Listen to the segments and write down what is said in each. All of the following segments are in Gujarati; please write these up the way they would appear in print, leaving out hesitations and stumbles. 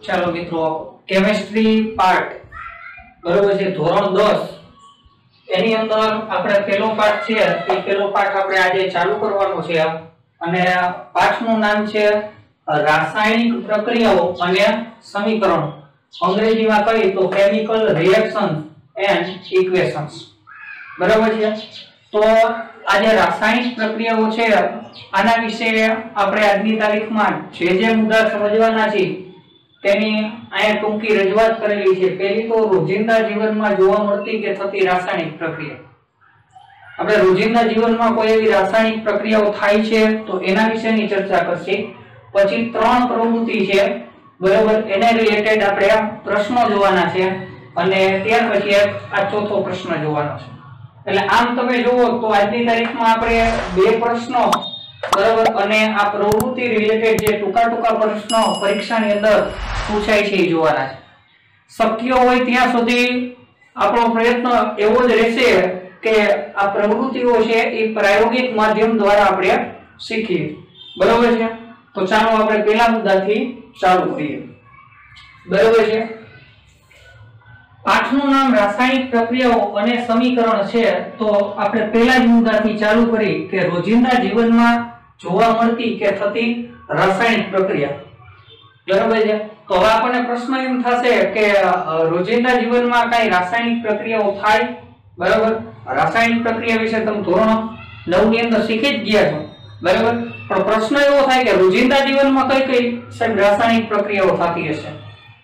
ચાલો મિત્રો, કેમિસ્ટ્રી પાર્ટ બરોબર છે, ધોરણ 10 એની અંદર આપણે પહેલો પાઠ છે એ પહેલો પાઠ આપણે આજે ચાલુ કરવાનો છે અને પાઠનું નામ છે રાસાયણિક પ્રક્રિયાઓ અને સમીકરણો, અંગ્રેજીમાં કહીએ તો કેમિકલ રિએક્શન્સ એન્ડ ઇક્વેશન્સ। બરાબર છે। તો આજે રાસાયણિક પ્રક્રિયાઓ છે આના વિશે આપણે આજની તારીખમાં જે મુદ્દા સમજવાના છે તેની અહીંયા ટૂંકી રજૂઆત કરેલી છે। પહેલી તો રોજિંદા જીવનમાં જોવા મળતી કે થતી રાસાયણિક પ્રક્રિયા, આપણે રોજિંદા જીવનમાં કોઈ એવી રાસાયણિક પ્રક્રિયાઓ થાય છે તો એના વિશેની ચર્ચા કરશે। પછી ત્રણ પ્રવૃત્તિ છે બરાબર, એને રિલેટેડ આપણે પ્રશ્નો જોવાના છે અને ત્યાર પછી આ ચોથો પ્રશ્ન જોવાનો છે। એટલે આમ તમે જુઓ તો આજની તારીખમાં આપણે બે પ્રશ્નો બરાબર અને આ પ્રવૃત્તિ રિલેટેડ જે ટૂંકા પ્રશ્નો પરીક્ષાની અંદર પૂછાય છે એ જોવાના છે। શક્ય હોય ત્યાં સુધી આપણો પ્રયત્ન એવો જ રહેશે કે આ પ્રવૃત્તિઓ છે એ પ્રાયોગિક માધ્યમ દ્વારા આપણે શીખીએ। બરાબર છે। તો ચાલો આપણે પહેલા મુદ્દાથી ચાલુ કરીએ। બરાબર છે। પાઠનું નામ રાસાયણિક પ્રક્રિયાઓ અને સમીકરણ છે, તો આપણે પહેલા જ મુદ્દાથી ચાલુ કરી કે રોજિંદા જીવનમાં જોવા મળતી કે થતી રાસાયણિક પ્રક્રિયા। બરાબર છે। તો હવે આપણને પ્રશ્ન એમ થશે કે રોજિંદા જીવનમાં કઈ રાસાયણિક પ્રક્રિયાઓ થાય, બરાબર? રાસાયણિક પ્રક્રિયા વિશે તમે ધોરણ 9 ની અંદર શીખી જ ગયા છો, બરાબર? પણ પ્રશ્ન એવો થાય કે રોજિંદા જીવનમાં કઈ સાહેબ રાસાયણિક પ્રક્રિયાઓ થતી હશે,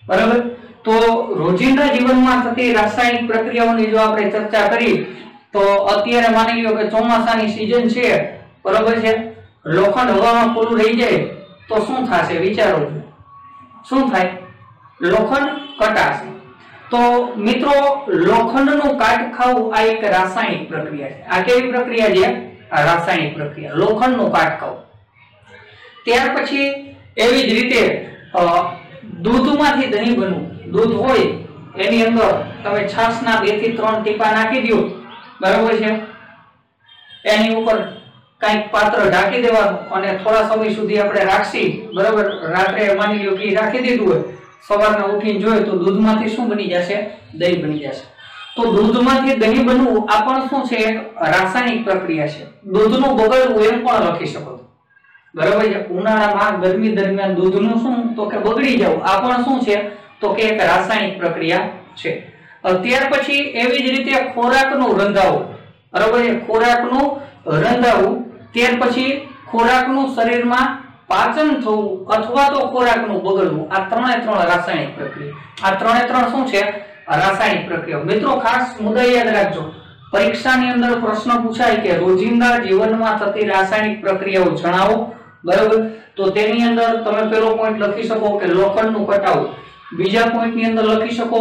બરાબર? તો રોજિંદા જીવનમાં થતી રાસાયણિક પ્રક્રિયાઓની જો આપણે ચર્ચા કરી તો અત્યારે માની લો કે ચોમાસાની સીઝન છે, બરાબર છે, લોખંડ હવામાં પૂરું રહી જાય તો શું થશે વિચારો છો? શું થાય? લોખંડ કટાશે। તો મિત્રો, લોખંડનું કાટ ખાવું આ એક રાસાયણિક પ્રક્રિયા છે। આ કેવી પ્રક્રિયા છે? આ રાસાયણિક પ્રક્રિયા, લોખંડનું કાટ ખાવું। ત્યાર પછી એવી જ રીતે દૂધમાંથી દહીં બનવું। દૂધ હોય એની અંદર તમે છાશના 2 થી 3 ટીપા નાખી દો, બરાબર છે, એની ઉપર કંઈક પાત્ર ઢાંકી દેવાનું અને થોડા સમય સુધી આપણે રાખશી, બરાબર? રાત્રે માની લો કે રાખી દીધું હોય, સવારના ઉઠીને જોઈએ તો દૂધમાંથી શું બની જશે? દહીં બની જશે। તો દૂધમાંથી દહીં બનવું આ પણ શું છે? રાસાયણિક પ્રક્રિયા છે। દૂધનું બગડવું એમ પણ લખી શકો, બરાબર છે। ઉનાળામાં ગરમી દરમિયાન દૂધનું શું તો કે બગડી જવું, આ પણ શું છે તો કે એક રાસાયણિક પ્રક્રિયા છે। ત્યાર પછી એવી જ રીતે ખોરાકનું રંધાવું, બરાબર છે, ખોરાકનું રંધાવું। ત્યાર પછી ખોરાકનું શરીરમાં પાચન થવું અથવા તો ખોરાકનું બગડવું, આ ત્રણે ત્રણ રાસાયણિક પ્રક્રિયા। આ ત્રણે ત્રણ શું છે? રાસાયણિક પ્રક્રિયા। મિત્રો, ખાસ મુદ્દા યાદ રાખજો, પરીક્ષાની અંદર પ્રશ્ન પૂછાય કે રોજિંદા જીવનમાં થતી રાસાયણિક પ્રક્રિયાઓ જણાવો, બરાબર? તો તેની અંદર તમે પહેલો પોઈન્ટ લખી શકો કે લોખંડનું કટાવું, બીજા પોઈન્ટની અંદર લખી શકો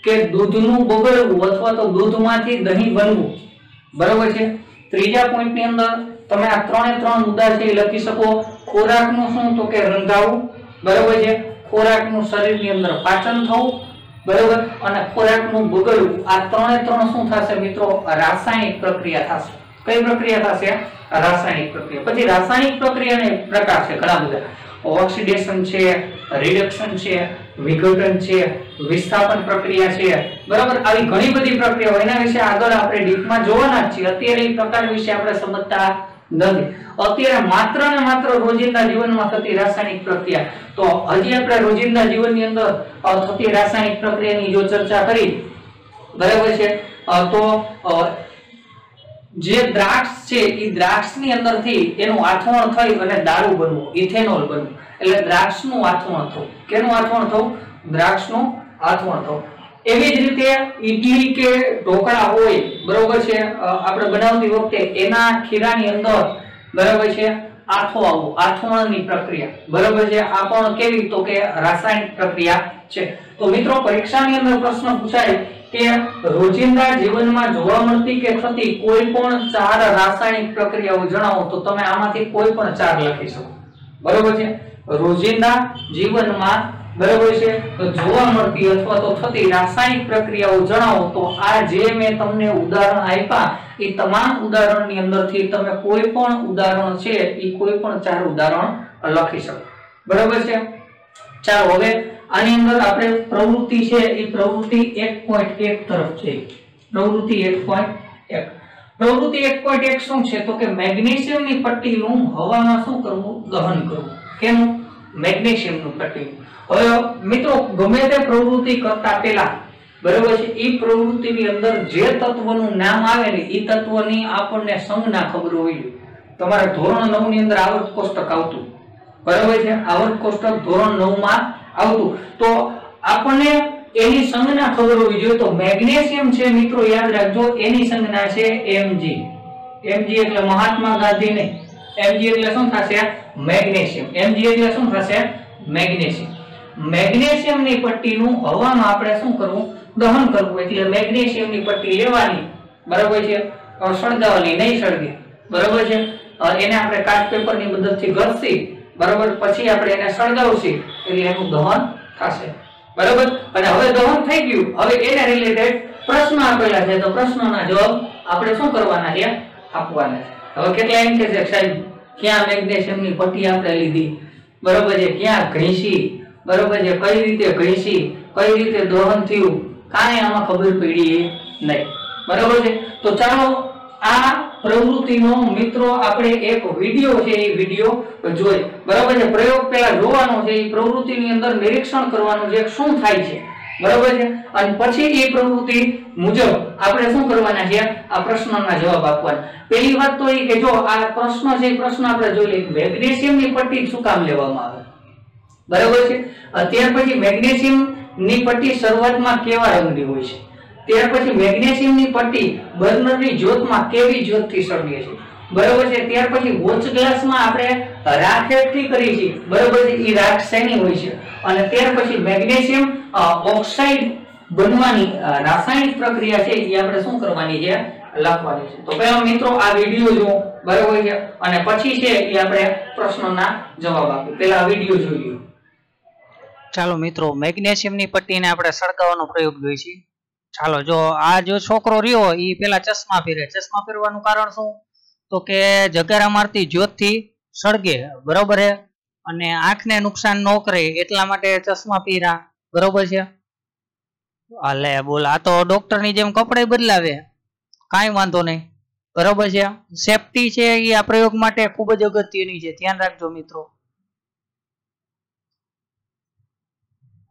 કે દૂધનું બગડવું અથવા તો દૂધમાંથી દહીં બનવું, બરાબર છે। ત્રીજા પોઈન્ટની અંદર તમે આ ત્રણે ત્રણ મુદ્દા છે લખી શકો, ખોરાકનું શું તો કે રંધાવું, બરાબર છે, ખોરાકનું શરીરની અંદર પાચન થવું, બરાબર, અને ખોરાકનું બગડવું, આ ત્રણે ત્રણ શું થશે મિત્રો? રાસાયણિક પ્રક્રિયા થશે। કઈ પ્રક્રિયા થશે? રાસાયણિક પ્રક્રિયા। પછી રાસાયણિક પ્રક્રિયાને પ્રકાર છે ઘણા બધા, ઓક્સિડેશન છે, રિડક્શન છે, વિઘટન છે, વિસ્થાપન પ્રક્રિયા છે, બરાબર? આવી ઘણી બધી પ્રક્રિયાઓ, એના વિશે આગળ આપણે ડીપમાં જોવાના જ છીએ। અત્યારે એ પ્રકાર વિશે આપણે સમજતા નથી। અત્યારે માત્ર ને માત્ર રોજિંદા જીવનમાં થતી રાસાયણિક પ્રક્રિયા, તો હજી આપણે રોજિંદા જીવનની અંદર થતી રાસાયણિક પ્રક્રિયાની જો ચર્ચા કરી, બરાબર છે, તો જે દ્રાક્ષ છે એ દ્રાક્ષની અંદરથી એનું આથવણ થઈ અને દારૂ બનવું, ઇથેનોલ બનવું, એટલે દ્રાક્ષનું આથવણ થવું। કેનું આથવણ થવું? દ્રાક્ષનું આથવણ થવું। એવી જ રીતે ઈડલી કે ઢોકળા હોય, બરાબર છે, આપણે બનાવતી વખતે એના ખીરાની અંદર, બરાબર છે, આથો આવવો, આથવણની પ્રક્રિયા, બરાબર છે, આ પણ કેવી તો કે રાસાયણિક પ્રક્રિયા છે। તો મિત્રો, પરીક્ષાની અંદર પ્રશ્ન પૂછાય કે રોજિંદા જીવનમાં જોવા મળતી કે થતી કોઈ પણ 4 રાસાયણિક પ્રક્રિયાઓ જણાવો, તો તમે આમાંથી કોઈ પણ 4 લખી શકો, બરાબર છે। રોજિંદા જીવનમાં, બરાબર છે, જોવા મળતી અથવા તો થતી રાસાયણિક પ્રક્રિયાઓ જણાવો, તો આ જે મેં તમને ઉદાહરણ આપ્યા એ તમામ ઉદાહરણની અંદરથી તમે કોઈ પણ ઉદાહરણ છે એ કોઈ પણ 4 ઉદાહરણ લખી શકો, બરાબર છે। ચાલો હવે આની અંદર આપણે પ્રવૃત્તિ છે એ પ્રવૃત્તિ 1.1 તરફ છે. પ્રવૃત્તિ 1.1 પ્રવૃત્તિ 1.1 શું છે તો કે મેગ્નેશિયમની પટ્ટીનું હવામાં શું કરવું? દહન કરવું. કેનું? મેગ્નેશિયમનું પટ્ટી. હવે મિત્રો ગમે તે પ્રવૃત્તિ કરતા પહેલા બરાબર છે એ પ્રવૃત્તિની અંદર જે તત્વનું નામ આવે ને એ તત્વની આપણને સંજ્ઞા ખબર હોવી જોઈએ. તમારે ધોરણ 9 ની અંદર આવર્ત કોષ્ટક આવતું બરાબર છે, આવર્ત કોષ્ટક ધોરણ 9 માં આવતું, તો આપણને એની સંજ્ઞા ખબર હોવી જોઈએ. તો મેગ્નેશિયમ છે મિત્રો, યાદ રાખજો, એની સંજ્ઞા છે Mg. Mg એટલે મહાત્મા ગાંધી નહીં, Mg એટલે શું થશે? મેગ્નેશિયમ. Mg એટલે શું થશે? મેગ્નેશિયમ. મેગ્નેશિયમની પટ્ટીનું હવામાં આપણે શું કરવું? દહન કરવું. એટલે મેગ્નેશિયમની પટ્ટી લેવાની બરાબર છે, સળગાવવાની, નહીં સળગે બરાબર છે, એને આપણે કાચ પેપરની મદદથી ઘસી બરાબર, પછી આપણે એને સળગાવશી એટલે એનું દહન થશે બરાબર. અને હવે દહન થઈ ગયું, હવે એને રિલેટેડ પ્રશ્ન આપેલા છે, તો પ્રશ્નોના જવાબ આપણે શું કરવાના છે? આપવાના છે. હવે કેટલા એમ કે છે સાહેબ ક્યાં મેગ્નેશિયમની પટ્ટી આપણે લીધી બરાબર છે, ક્યાં ઘસી બરાબર છે, કઈ રીતે ઘસી, કઈ રીતે દહન થયું, કાંઈ આમાં ખબર પડી નહીં બરાબર છે. તો ચાલો આ પ્રવૃત્તિનો મિત્રો આપણે એક વિડિયો છે એ વિડિયો જોઈ બરાબર છે. પ્રયોગ પહેલા જોવાનો છે, એ પ્રવૃત્તિની અંદર નિરીક્ષણ કરવાનું છે શું થાય છે બરાબર છે, અને પછી એ પ્રવૃત્તિ મુજબ આપણે શું કરવાના છે? આ પ્રશ્નોના જવાબ આપવાના. પહેલી વાત તો એ કે જો આ પ્રશ્ન છે, એ પ્રશ્ન આપણે જોઈ લઈએ, મેગ્નેશિયમની પટ્ટી શું કામ લેવામાં આવે બરાબર છે. ત્યાર પછી મેગ્નેશિયમની પટ્ટી શરૂઆતમાં કેવા રંગની હોય છે, ત્યાર પછી મેગ્નેશિયમની પટ્ટી બર્નરની જ્યોતમાં કેવી જ્યોતથી સળગે છે બરાબર છે, ત્યાર પછી વોચ ગ્લાસમાં આપણે રાખ એકઠી કરી છે બરાબર છે, એ રાખ શેની હોય છે, અને ત્યાર પછી મેગ્નેશિયમ ઓક્સાઇડ બનવાની રાસાયણિક પ્રક્રિયા છે એ આપણે શું કરવાની છે? લખવાની છે. તો પહેલા મિત્રો આ વિડિયો જો બરાબર છે, અને પછી છે એ આપણે પ્રશ્નોના જવાબ આપીએ. પહેલા આ વિડિયો જોઈ લો. ચાલો મિત્રો, મેગ્નેશિયમની પટ્ટીને આપણે સળગાવવાનો પ્રયોગ જોઈ છે. ચાલો, જો આ જો છોકરો રહ્યો એ પેલા ચશ્મા પહેરે. ચશ્મા પહેરવાનું કારણ શું? તો કે જગારા મારતી જ્યોતથી સળગે બરોબર છે, અને આંખને નુકસાન ન કરે એટલા માટે ચશ્મા પહેર્યા બરોબર છે. અલે બોલ, આ તો ડોક્ટરની જેમ કપડાં બદલાવે, કાંઈ વાંધો નહીં બરોબર છે. સેફટી છે એ આ પ્રયોગ માટે ખૂબ જ અગત્યની છે, ધ્યાન રાખજો મિત્રો.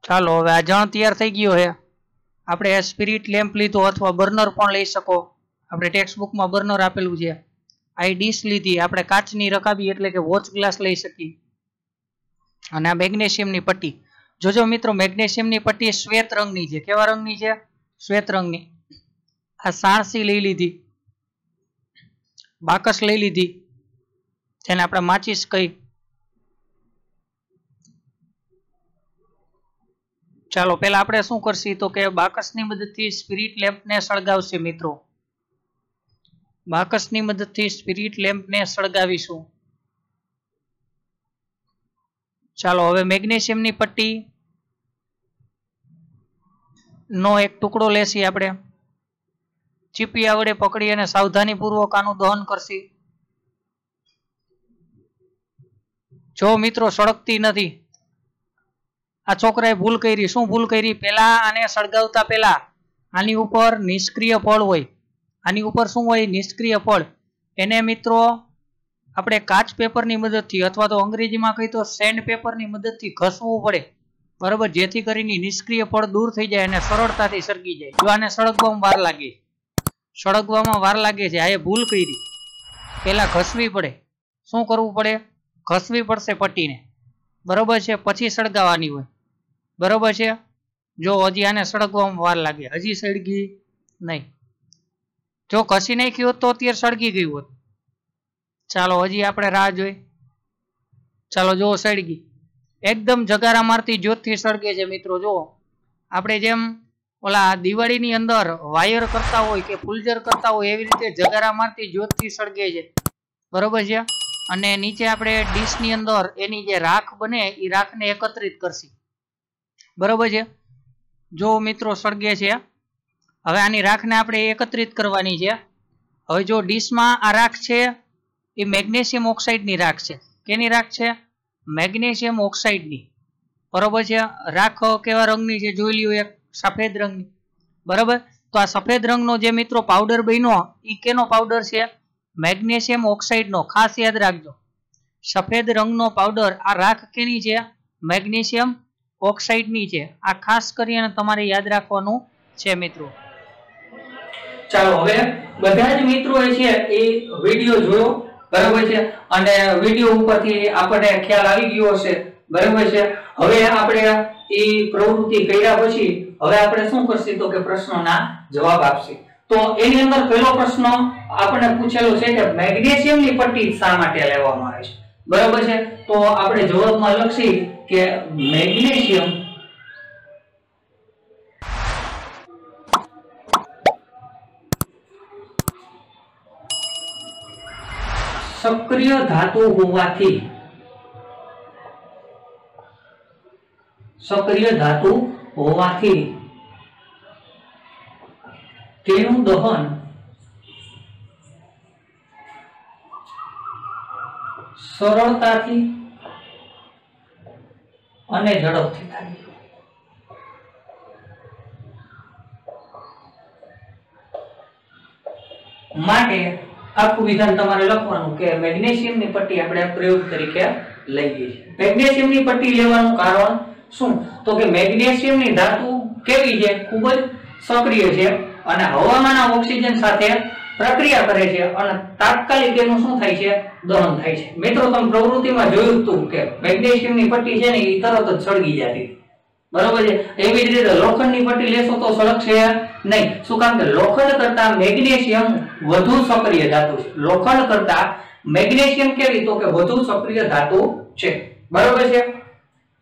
ચાલો, હવે આ જણ તૈયાર થઈ ગયો છે. આપણે સ્પિરિટ લેમ્પ લીધો અથવા બર્નર પણ લઈ શકો. આપણે ટેક્સ્ટ બુકમાં બર્નર આપેલું છે. આ ડીશ લીધી, આપણે કાચની રકાબી એટલે કે વોચ ગ્લાસ લઈ શકીએ. અને આ મેગ્નેશિયમની પટ્ટી જોજો મિત્રો, મેગ્નેશિયમની પટ્ટી શ્વેત રંગની છે. કેવા રંગની છે? શ્વેત રંગની. આ સાણસી લઈ લીધી, બાકસ લઈ લીધી, જેને આપણે માચીસ કહી. ચાલો, પેલા આપણે શું કરશી તો કે બાકસની મદદથી સ્પિરિટ લેમ્પને સળગાવશે મિત્રો. બાકસની મદદથી સ્પિરિટ લેમ્પને સળગાવીશું. ચાલો, હવે મેગ્નેશિયમની પટ્ટી નો એક ટુકડો લેશી આપણે. ચીપિયા વડે પકડી અને સાવધાનીપૂર્વક આનું દહન કરશી. જો મિત્રો સળગતી નથી, આ છોકરાએ ભૂલ કરી. શું ભૂલ કરી? પેલા આને સળગાવતા પહેલા આની ઉપર નિષ્ક્રિય ફળ હોય. આની ઉપર શું હોય? નિષ્ક્રિય ફળ. એને મિત્રો આપણે કાચ પેપરની મદદથી અથવા તો અંગ્રેજીમાં કહી તો સેન્ડ પેપરની મદદથી ઘસવું પડે બરાબર, જેથી કરીને નિષ્ક્રિય ફળ દૂર થઈ જાય અને સરળતાથી સળગી જાય. જો આને સળગવામાં વાર લાગે, સળગવામાં વાર લાગે છે, આ એ ભૂલ કરી. પેલા ઘસવી પડે. શું કરવું પડે? ઘસવી પડશે પટ્ટીને બરોબર છે, પછી સળગાવવાની હોય બરોબર છે. જો હજી આને સળગવામાં વાર લાગે, હજી સળગી નહીં. જો ઘસી નાખી હોત તો અત્યારે સળગી ગઈ હોત. ચાલો, હજી આપણે રાહ જોઈ. ચાલો, જો સળગી, એકદમ જગારા મારતી જ્યોતથી સળગે છે મિત્રો. જો આપણે જેમ ઓલા દિવાળીની અંદર વાયર કરતા હોય કે ફૂલઝર કરતા હોય એવી રીતે જગારા મારતી જ્યોતથી સળગે છે બરોબર છે. અને નીચે આપણે ડીશની અંદર એની જે રાખ બને એ રાખને એકત્રિત કરશી બરોબર છે. જો મિત્રો સળગે છે. હવે આની રાખને આપણે એકત્રિત કરવાની છે. હવે જો ડીશમાં આ રાખ છે એ મેગ્નેશિયમ ઓક્સાઇડની રાખ છે. કેની રાખ છે? મેગ્નેશિયમ ઓક્સાઇડની બરોબર છે। રાખ કેવા રંગની છે જોઈ લ્યો, એક સફેદ રંગની, બરાબર। તો આ સફેદ રંગનો જે મિત્રો પાવડર બન્યો ઈ કેનો પાવડર છે? મેગ્નેશિયમ ઓક્સાઇડનો। ખાસ યાદ રાખજો, સફેદ રંગનો પાવડર આ રાખ કેની છે? મેગ્નેશિયમ ઓક્સાઇડની છે। આ ખાસ કરીને તમારે યાદ રાખવાનું છે મિત્રો। ચાલો હવે બધા જ મિત્રો છે એ વિડિયો જોયો, બરાબર છે, અને વિડિયો ઉપરથી આપણને ખ્યાલ આવી ગયો હશે, બરાબર છે। હવે આપણે એ પ્રવૃત્તિ કર્યા પછી હવે આપણે શું કરશું તો કે પ્રશ્નોના જવાબ આપશું। તો એની અંદર પહેલો પ્રશ્ન આપણે પૂછેલો છે કે મેગ્નેશિયમની પટ્ટી શા માટે લેવામાં આવે છે, બરાબર છે। તો આપણે જવાબમાં લખશી કે મેગ્નેશિયમ સક્રિય ધાતુ હોવાથી, સક્રિય ધાતુ હોવાથી તેનું દહન સરળતાથી અને ઝડપથી થાય છે। માટે આખું વિધાન તમારે લખવાનું કે મેગ્નેશિયમની પટ્ટી આપણે પ્રયોગ તરીકે લઈએ છીએ। મેગ્નેશિયમની પટ્ટી લેવાનું કારણ શું તો કે મેગ્નેશિયમની ધાતુ કેવી છે? ખૂબ જ સક્રિય છે અને હવામાંના ઓક્સિજન સાથે પ્રક્રિયા કરે છે અને તાત્કાલિક એનું શું થાય છે? દહન થાય છે। મિત્રો તમે પ્રવૃત્તિમાં જોયું હતું કે મેગ્નેશિયમની પટ્ટી છે ને એ તરત જ સળગી જતી, બરોબર છે। એવી જ રીતે લોખંડની પટ્ટી લેશો તો સળગશે નહીં। શું કામ કે લોખંડ કરતા મેગ્નેશિયમ વધુ સક્રિય ધાતુ છે। લોખંડ કરતા મેગ્નેશિયમ કેવી તો કે વધુ સક્રિય ધાતુ છે, બરોબર છે।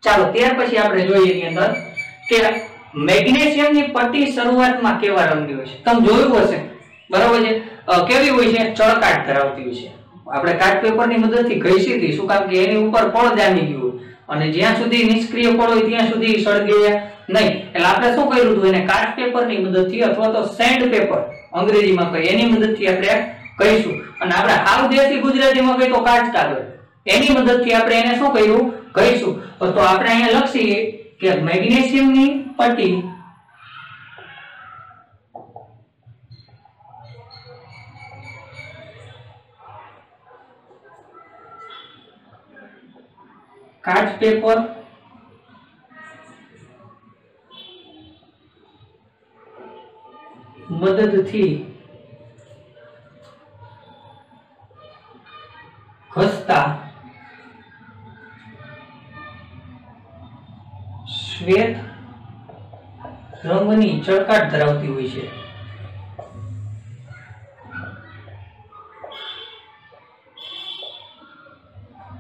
ચાલો ત્યાર પછી આપણે જોઈએ એની અંદર કે મેગ્નેશિયમની પટ્ટી શરૂઆતમાં કેવા રંગની હોય છે? તમે જોયું હશે, બરોબર છે, કેવી હોય છે? ચળકાટ ધરાવતી હોય છે। આપણે કાર્ડ પેપરની મદદથી ઘસી હતી, શું કામ કે એની ઉપર પળ જામી ગયું અને જ્યાં સુધી નિષ્ક્રિય પળ હોય ત્યાં સુધી સળગે નહીં, એટલે આપણે શું કર્યું હતું? એને કાર્ડ પેપરની મદદથી અથવા તો સેન્ડ પેપર અંગ્રેજીમાં કહે એની મદદથી આપણે કહીશું, અને આપણે હાવ દેશી ગુજરાતીમાં કહીએ તો કાચ કાગળ, એની મદદથી આપણે એને શું કર્યું? કહીશું। તો આપણે અહીંયા લખીએ કે મેગ્નેશિયમની પટ્ટી કાચ પેપર મદદથી ઘસતા શ્વેત રંગની ચળકાટ ધરાવતી હોય છે।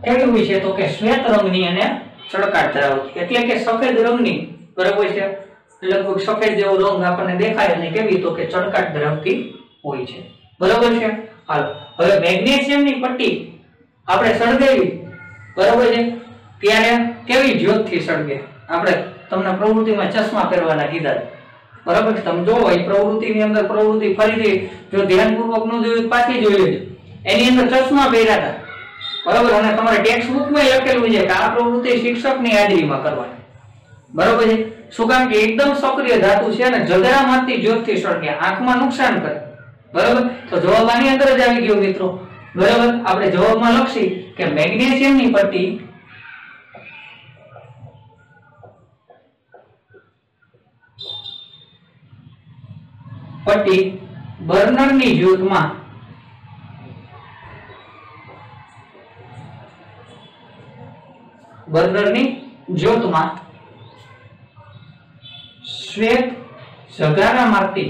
કેવી હોય છે તો કે શ્વેત રંગની અને ચળકાટ ધરાવતી, એટલે કે સફેદ રંગની, બરાબર છે, લગભગ સફેદ જેવો રંગ આપણને દેખાય અને કેવી તો કે ચળકાટ ધરાવતી હોય છે, બરાબર છે। હાલો હવે મેગ્નેશિયમની પટ્ટી આપણે સળગાવી, બરાબર છે, ત્યારે કેવી જ્યોતથી સળગે? આપણે તમને પ્રવૃત્તિમાં ચશ્મા પહેરવાના કીધા, બરાબર છે, તમે જોવો એ પ્રવૃત્તિની અંદર પ્રવૃત્તિ ફરીથી જો ધ્યાનપૂર્વક ન જોયું પાછી જોઈ લેજો, એની અંદર ચશ્મા પહેર્યા હતા, બરાબર, અને તમારે ટેક્સ્ટ બુકમાં લખેલું છે કે આ પ્રવૃત્તિ શિક્ષકની હાજરીમાં કરવાની, બરાબર છે। શું કામ કે એકદમ સક્રિય ધાતુ છે અને જગરા મારતી જ્યોતથી સળગે, આંખમાં નુકસાન કરે, બરાબર। તો જવાબ આની અંદર જ આવી ગયો મિત્રો, બરાબર। આપણે જવાબમાં લખશી કે મેગ્નેશિયમની પટ્ટી બર્નરની જ્યોતમાં શ્વેત ઝગારા મારતી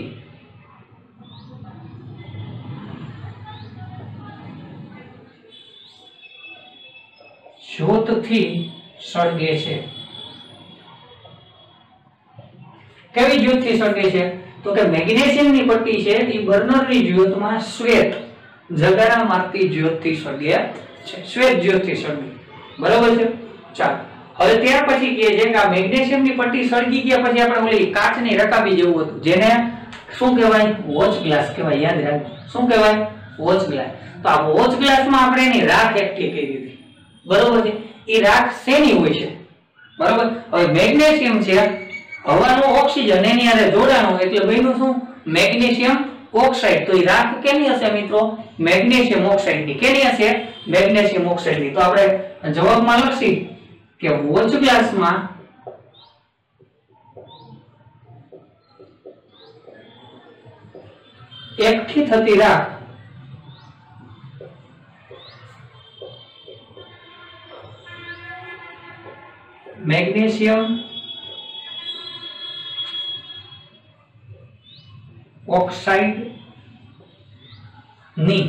જ્યોતથી સળગે છે। કેવી જ્યોતથી સળગે છે તો કે મેગ્નેશિયમની પટ્ટી છે એ બર્નરની જ્યોતમાં શ્વેત ઝગારા મારતી જ્યોતથી સળગે છે, શ્વેત જ્યોતથી સળગે, બરાબર છે। ચાલો હવે ત્યાર પછી કહે છે કે આ મેગ્નેશિયમની પટ્ટી સળગી ગયા પછી આપણે ઓલી કાચની રકાબી જેવું હતું જેને શું કહેવાય? વોચ ગ્લાસ કહેવાય, યાદ રાખજો, શું કહેવાય? Watch glass. તો આ વોચ ગ્લાસમાં આપણે એની રાખ એકઠી કરી હતી, બરોબર છે। એ રાખ શેની હોય છે બરાબર. હવે મેગ્નેશિયમ છે હવાનું ઓક્સિજન એની હારે જોડાણું એટલે બન્યું શું? Magnesium oxide. તો એ રાખ કેની હશે મિત્રો? મેગ્નેશિયમ ઓક્સાઇડ ની. કેની હશે? મેગ્નેશિયમ ઓક્સાઇડ ની. તો આપણે જવાબમાં લખી કે વોચ ગ્લાસમાં એકઠી થતી રાખ મેગ્નેશિયમ ઓક્સાઇડ ની.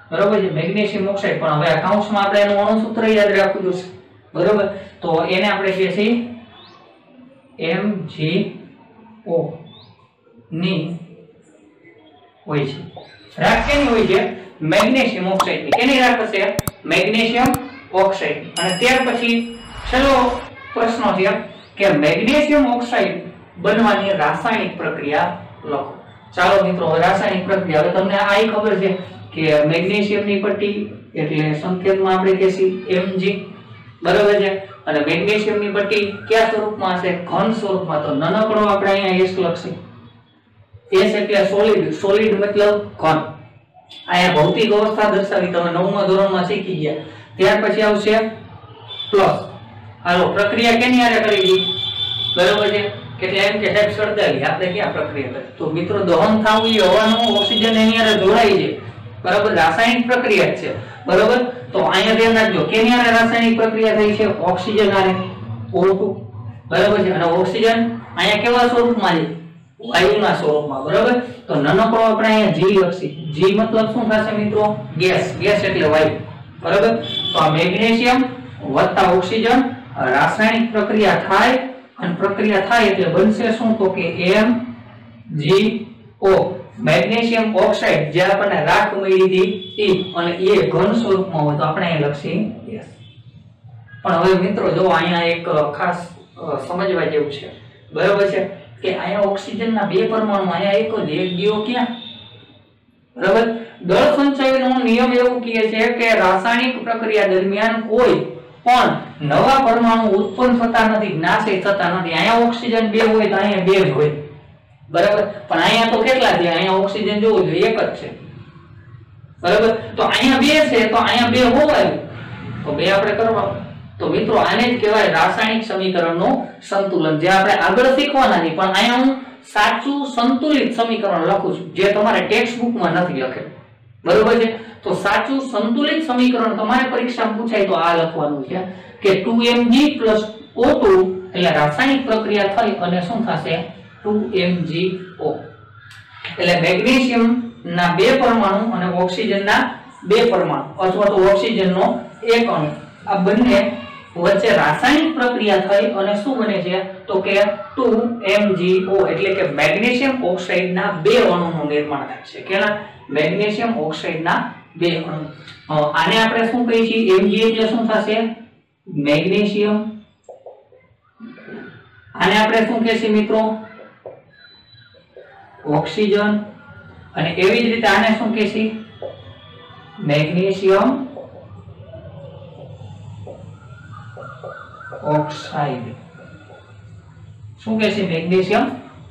બરોબર છે. Magnesium oxide. પણ હવે આ કૌંસમાં આપણે એનું અણુસૂત્ર યાદ રાખવું જોઈશે. બરોબર. તો એને આપણે કહીએ છીએ MgO ની હોય છે. રાખ કેની હોય છે? મેગ્નેશિયમ ઓક્સાઇડ ની. કેની રાખ હશે? મેગ્નેશિયમ ઓક્સાઇડ ની. અને ત્યાર પછી છેલ્લો પ્રશ્ન છે કે મેગ્નેશિયમ ઓક્સાઇડ બનવાની રાસાયણિક પ્રક્રિયા લખો. ચાલો મિત્રો રાસાયણિક પ્રક્રિયા. હવે તમને આ ખબર છે કે મેગ્નેશિયમની પટ્ટી એટલે સંકેતમાં આપણે કહીએ Mg. બરાબર છે. અને મેગ્નેશિયમની પટ્ટી કયા સ્વરૂપમાં હશે? ઘન સ્વરૂપમાં. તો નાનકડો આપણે અહીંયા S લખશું. S એટલે સોલિડ. સોલિડ મતલબ ઘન. અહીંયા ભૌતિક અવસ્થા દર્શાવી તમે 9મા ધોરણમાં શીખી ગયા. ત્યાર પછી આવશે પ્લસ. હાલો પ્રક્રિયા કેની હારે કરી હતી? બરાબર છે. એટલે એમ કે સાહેબ સળગાવી આપણે ક્યાં પ્રક્રિયા કરી? તો મિત્રો દહન થવું એ હવાનું ઓક્સિજન એની હારે જોડાય છે. બરાબર. રાસાયણિક પ્રક્રિયા જ છે. બરાબર. તો અહીંયા ધ્યાન રાખજો કેની હારે રાસાયણિક પ્રક્રિયા થઈ છે? ઓક્સિજન હારે O2. બરાબર છે. અને ઓક્સિજન અહીંયા કેવા સ્વરૂપમાં છે? વાયુના સ્વરૂપમાં. બરાબર. તો નાનકડો આપણે અહીંયા G લખી. G મતલબ શું થશે મિત્રો? ગેસ. ગેસ એટલે વાયુ. બરાબર. તો આ મેગ્નેશિયમ વત્તા ઓક્સિજન રાસાયણિક પ્રક્રિયા થાય અને પ્રક્રિયા થાય એટલે બનશે શું? તો કે MgO મેગ્નેશિયમ ઓક્સાઇડ જે આપણને રાખ મળી હતી અને એ ઘન સ્વરૂપમાં હોય તો આપણે અહીં લખીએ S. પણ હવે મિત્રો જો અહીંયા એક ખાસ સમજવા જેવું છે. બરાબર છે કે અહીંયા ઓક્સિજનના બે પરમાણુ અહીંયા એક જ એક ગયો ક્યાં? બરાબર. દળ સંચયનો નિયમ એવું કહે છે કે રાસાયણિક પ્રક્રિયા દરમિયાન કોઈ પણ નવા પરમાણુ ઉત્પન્ન થતા નથી, નાશ થતા નથી. અહીંયા ઓક્સિજન બે હોય તો અહીંયા બે જ હોય. બરાબર. પણ અહીંયા તો કેટલા છે? અહીંયા ઓક્સિજન જોવો જોઈએ એક જ છે. બરાબર. તો અહીંયા બે છે તો અહીંયા બે હોવાય તો બે આપણે કરવા. તો મિત્રો આને જ કહેવાય રાસાયણિક સમીકરણનું સંતુલન, જે આપણે આગળ શીખવાના છે. પણ અહીંયા હું સાચું સંતુલિત સમીકરણ લખું છું જે તમારે ટેક્સ્ટ બુકમાં નથી લખેલું. બરોબર છે. તો સાચું સંતુલિત સમીકરણ તમારે પરીક્ષામાં પૂછાય તો આ લખવાનું છે કે 2Mg O2 એટલે રાસાયણિક પ્રક્રિયા થઈ અને શું થશે? 2MgO. એટલે મેગ્નેશિયમ ના બે પરમાણુ અને ઓક્સિજન ના બે પરમાણુ અથવા તો ઓક્સિજન નો એક અણુ આ બંને વચ્ચે રાસાયણિક પ્રક્રિયા થઈ અને શું બને છે? તો કે 2MgO એટલે કે મેગ્નેશિયમ ઓક્સાઇડ ના બે અણુનું નિર્માણ થાય છે. કેના? મેગ્નેશિયમ ઓક્સાઇડ ના બે અણુ. આને આપણે શું કહીએ છીએ? Mg એટલે શું થશે? મેગ્નેશિયમ. આને આપણે શું કહીએ મિત્રો? ઓક્સિજન. અને એવી જ રીતે આને શું કહીએ? Magnesium oxide. શું કહે છે? Magnesium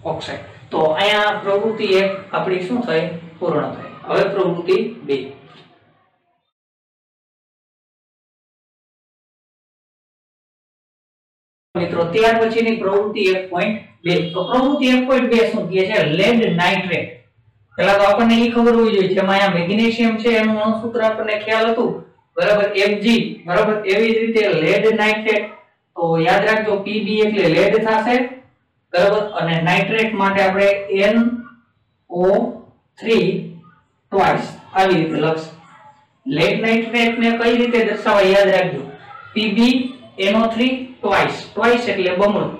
oxide. તો અહીંયા પ્રવૃત્તિ 1 આપણી શું થઈ? પૂર્ણ થઈ. હવે પ્રવૃત્તિ 2. મિત્રો ત્યાર પછીની પ્રવૃત્તિ 1.2. તો પ્રવૃત્તિ 1.2 શું કહે છે? Lead nitrate. પહેલા તો આપણને એ ખબર હોવી જોઈએ જેમાં અહીંયા મેગ્નેશિયમ છે એનું અણુસૂત્ર આપણને ખ્યાલ હતું. બરાબર. Mg. બરાબર. એવી જ રીતે લેડ નાઇટ્રેટ તો યાદ રાખજો Pb એટલે લેડ થશે. બરાબર. અને નાઇટ્રેટ માટે આપણે NO3 ટ્વાઇસ આવી રીતે લખશું. લેડ નાઇટ્રેટ ને કઈ રીતે દર્શાવાય યાદ રાખજો. Pb NO3 twice. ટ્વાઇસ એટલે બમણું.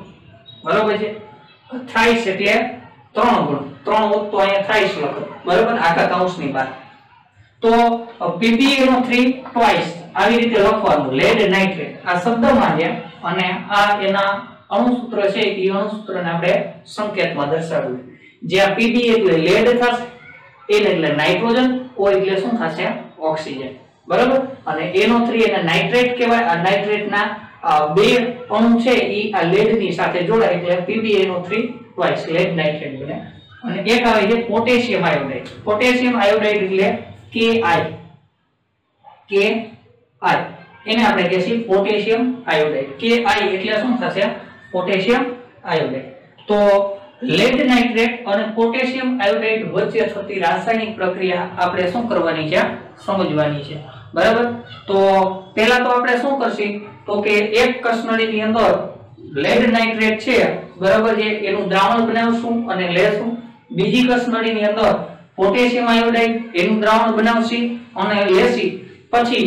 બરાબર છે. થ્રાઇસ એટલે ત્રણ ગણું. ત્રણ હોત તો અહીંયા થ્રાઇસ લખો. બરાબર. આખા કૌંસની બહાર. તો Pb NO3 ટ્વાઇસ આવી રીતે લખવાનું લેડ નાઇટ્રેટ આ શબ્દમાં છે અને આ એના અણુસૂત્ર છે એ અણુસૂત્રને આપણે સંકેતમાં દર્શાવ્યું. જ્યાં Pb એટલે લેડ થશે, N એટલે નાઇટ્રોજન, O એટલે શું થશે? ઓક્સિજન. બરાબર. અને NO3 એને નાઇટ્રેટ કહેવાય. આ નાઇટ્રેટના આ બે અણુ છે ઈ આ લેડ ની સાથે જોડાય એટલે PbNO3 ટ્વાઇસ લેડ નાઇટ્રેટ બને. અને એક આવે છે પોટેશિયમ આયોડાઇડ. પોટેશિયમ આયોડાઇડ એટલે Ki. એને આપણે કહીએ પોટેશિયમ આયોડાઇડ. Ki એટલે શું થશે? Potassium iodide. તો લેડ નાઇટ્રેટ અને પોટેશિયમ આયોડાઇડ વચ્ચે થતી રાસાયણિક પ્રક્રિયા આપણે શું કરવાની છે? સમજવાની છે. બરાબર? તો પહેલા તો આપણે શું કરશું તો કે એક કસનળીની અંદર લેડ નાઇટ્રેટ છે બરાબર છે એનું દ્રાવણ બનાવશું અને લેશું. બીજી કસનળીની અંદર પોટેશિયમ આયોડાઇડ એનું દ્રાવણ બનાવશું અને લેશી. પછી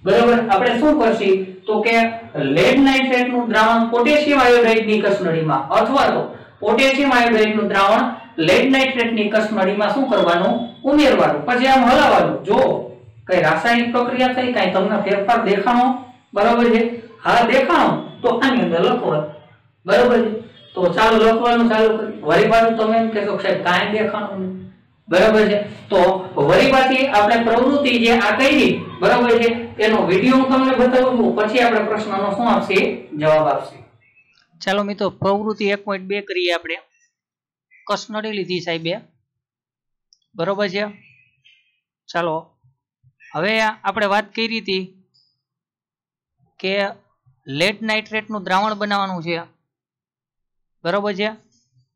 બરાબર આપણે શું કરશું તો કે લેડ નાઇટ્રેટ નું દ્રાવણ પોટેશિયમ આયોડાઇડ ની કસનળીમાં અથવા તો પોટેશિયમ આયોડાઇડ નું દ્રાવણ લેડ નાઇટ્રેટ ની કસનળીમાં શું કરવાનું? ઉમેરવાનું. પછી આમ હલાવવાનું. જો કઈ રાસાયણિક પ્રક્રિયા થઈ, કઈ તમને ફેરફાર દેખાણો બરાબર છે? હા દેખાણો તો આની અંદર લખવાનું. બરાબર છે? તો ચાલો લખવાનું ચાલુ કરીએ. વળી પાછું તમે એમ કહેશો સાહેબ કાંઈ દેખાણું નહીં. બરાબર છે? તો વળી પાછી આપણે પ્રવૃત્તિ જે આ કરી બરાબર છે એનો વિડિયો હું તમને બતાવું છું, પછી આપણે પ્રશ્નનો શું આપશે? જવાબ આપશે. ચાલો મિત્રો પ્રવૃત્તિ 1.2 કરીએ આપણે. કસનળી લીધી સાહેબે બરોબર છે. ચાલો હવે આપણે વાત કરી હતી કે લેડ નાઇટ્રેટ નું દ્રાવણ બનાવવાનું છે બરોબર છે.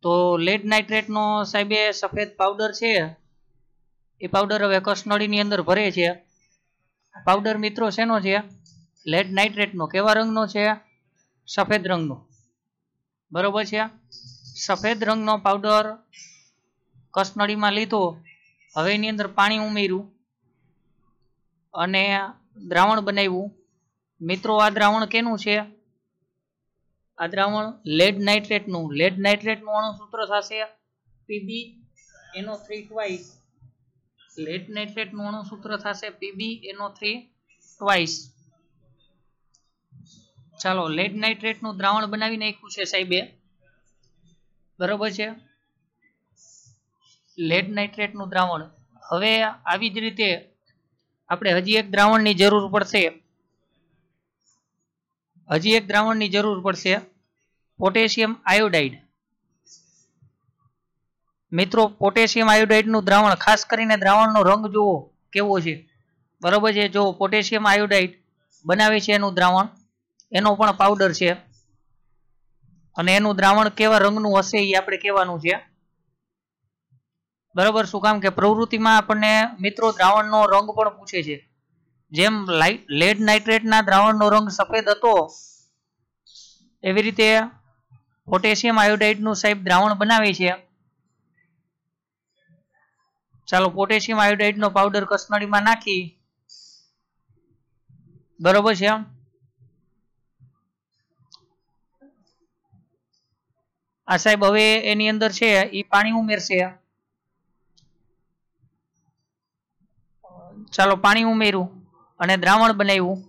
તો લેડ નાઇટ્રેટ નો સાહેબે સફેદ પાવડર છે એ પાવડર હવે કસનળીની અંદર ભરે છે. પાવડર મિત્રો શેનો છે? લેડ નાઇટ્રેટ નો. કેવા રંગનો છે? સફેદ રંગનો. બરોબર છે. સફેદ રંગનો પાવડર કસનળીમાં લીધો. હવે એની અંદર પાણી ઉમેર્યું અને દ્રાવણ બનાવ્યું. મિત્રો આ દ્રાવણ કેનું છે? આ દ્રાવણ લેડ નાઇટ્રેટ નું. લેડ નાઇટ્રેટ નું અણુસૂત્ર થશે PbNO3 ટ્વાઇસ. લેડ નાઇટ્રેટ નું અણુસૂત્ર થશે PbNO3 ટ્વાઇસ. ચાલો લેડ નાઇટ્રેટ નું દ્રાવણ બનાવી નાખ્યું છે સાહેબે બરોબર છે. લેડ નાઇટ્રેટ નું દ્રાવણ. હવે આવી જ રીતે આપણે હજી એક દ્રાવણની જરૂર પડશે. હજી એક દ્રાવણની જરૂર પડશે પોટેશિયમ આયોડાઇડ. મિત્રો પોટેશિયમ આયોડાઇડ નું દ્રાવણ, ખાસ કરીને દ્રાવણનો રંગ જુઓ કેવો છે બરોબર છે. જો પોટેશિયમ આયોડાઇડ બનાવે છે એનું દ્રાવણ, એનો પણ પાવડર છે અને એનું દ્રાવણ કેવા રંગનું હશે એ આપણે કહેવાનું છે બરોબર. શું કામ કે પ્રવૃત્તિમાં આપણને મિત્રો દ્રાવણનો રંગ પણ પૂછે છે. જેમ લેડ નાઇટ્રેટના દ્રાવણનો રંગ સફેદ હતો એવી રીતે પોટેશિયમ આયોડાઇડનું સાહેબ દ્રાવણ બનાવે છે. ચાલો પોટેશિયમ આયોડાઇડનો પાવડર કસનળીમાં નાખી બરોબર છે. આ સાહેબ હવે એની અંદર છે એ પાણી ઉમેરશે. ચાલો પાણી ઉમેર્યું અને દ્રાવણ બનાવ્યું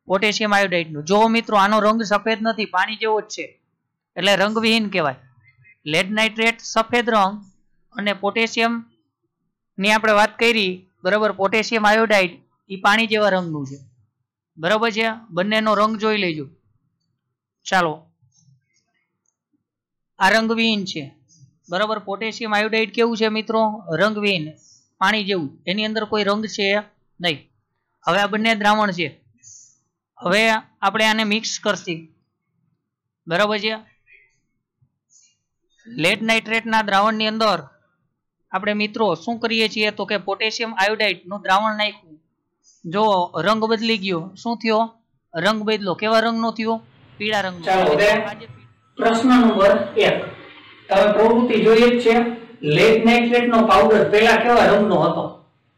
પોટેશિયમ આયોડાઇડનું. જો મિત્રો આનો રંગ સફેદ નથી, પાણી જેવો જ છે એટલે રંગવિહીન કહેવાય. લેડ નાઇટ્રેટ સફેદ રંગ અને પોટેશિયમ ની આપણે વાત કરી બરાબર. પોટેશિયમ આયોડાઇડ એ પાણી જેવા રંગનું છે બરાબર છે. બંનેનો રંગ જોઈ લેજો. ચાલો આ રંગવિહીન છે બરાબર. પોટેશિયમ આયોડાઇડ કેવું છે મિત્રો? રંગવિહીન, પાણી જેવું. એની અંદર કોઈ રંગ છે નહીં. હવે આ બંને દ્રાવણ છે. હવે આપણે આને મિક્સ કરશી બરાબર છે. લેડ નાઇટ્રેટના દ્રાવણની અંદર આપણે મિત્રો શું કરીએ છીએ તો કે પોટેશિયમ આયોડાઇડ નું દ્રાવણ નાખ્યું. જો રંગ બદલી ગયો. શું થયો? રંગ બદલો. કેવા રંગનો થયો? પીળા રંગનો. ચાલો પ્રશ્ન નંબર 1. તમે પ્રવૃત્તિ જોઈએ જ છે. લેડ નાઇટ્રેટ નો પાવડર પહેલા કેવા રંગનો હતો?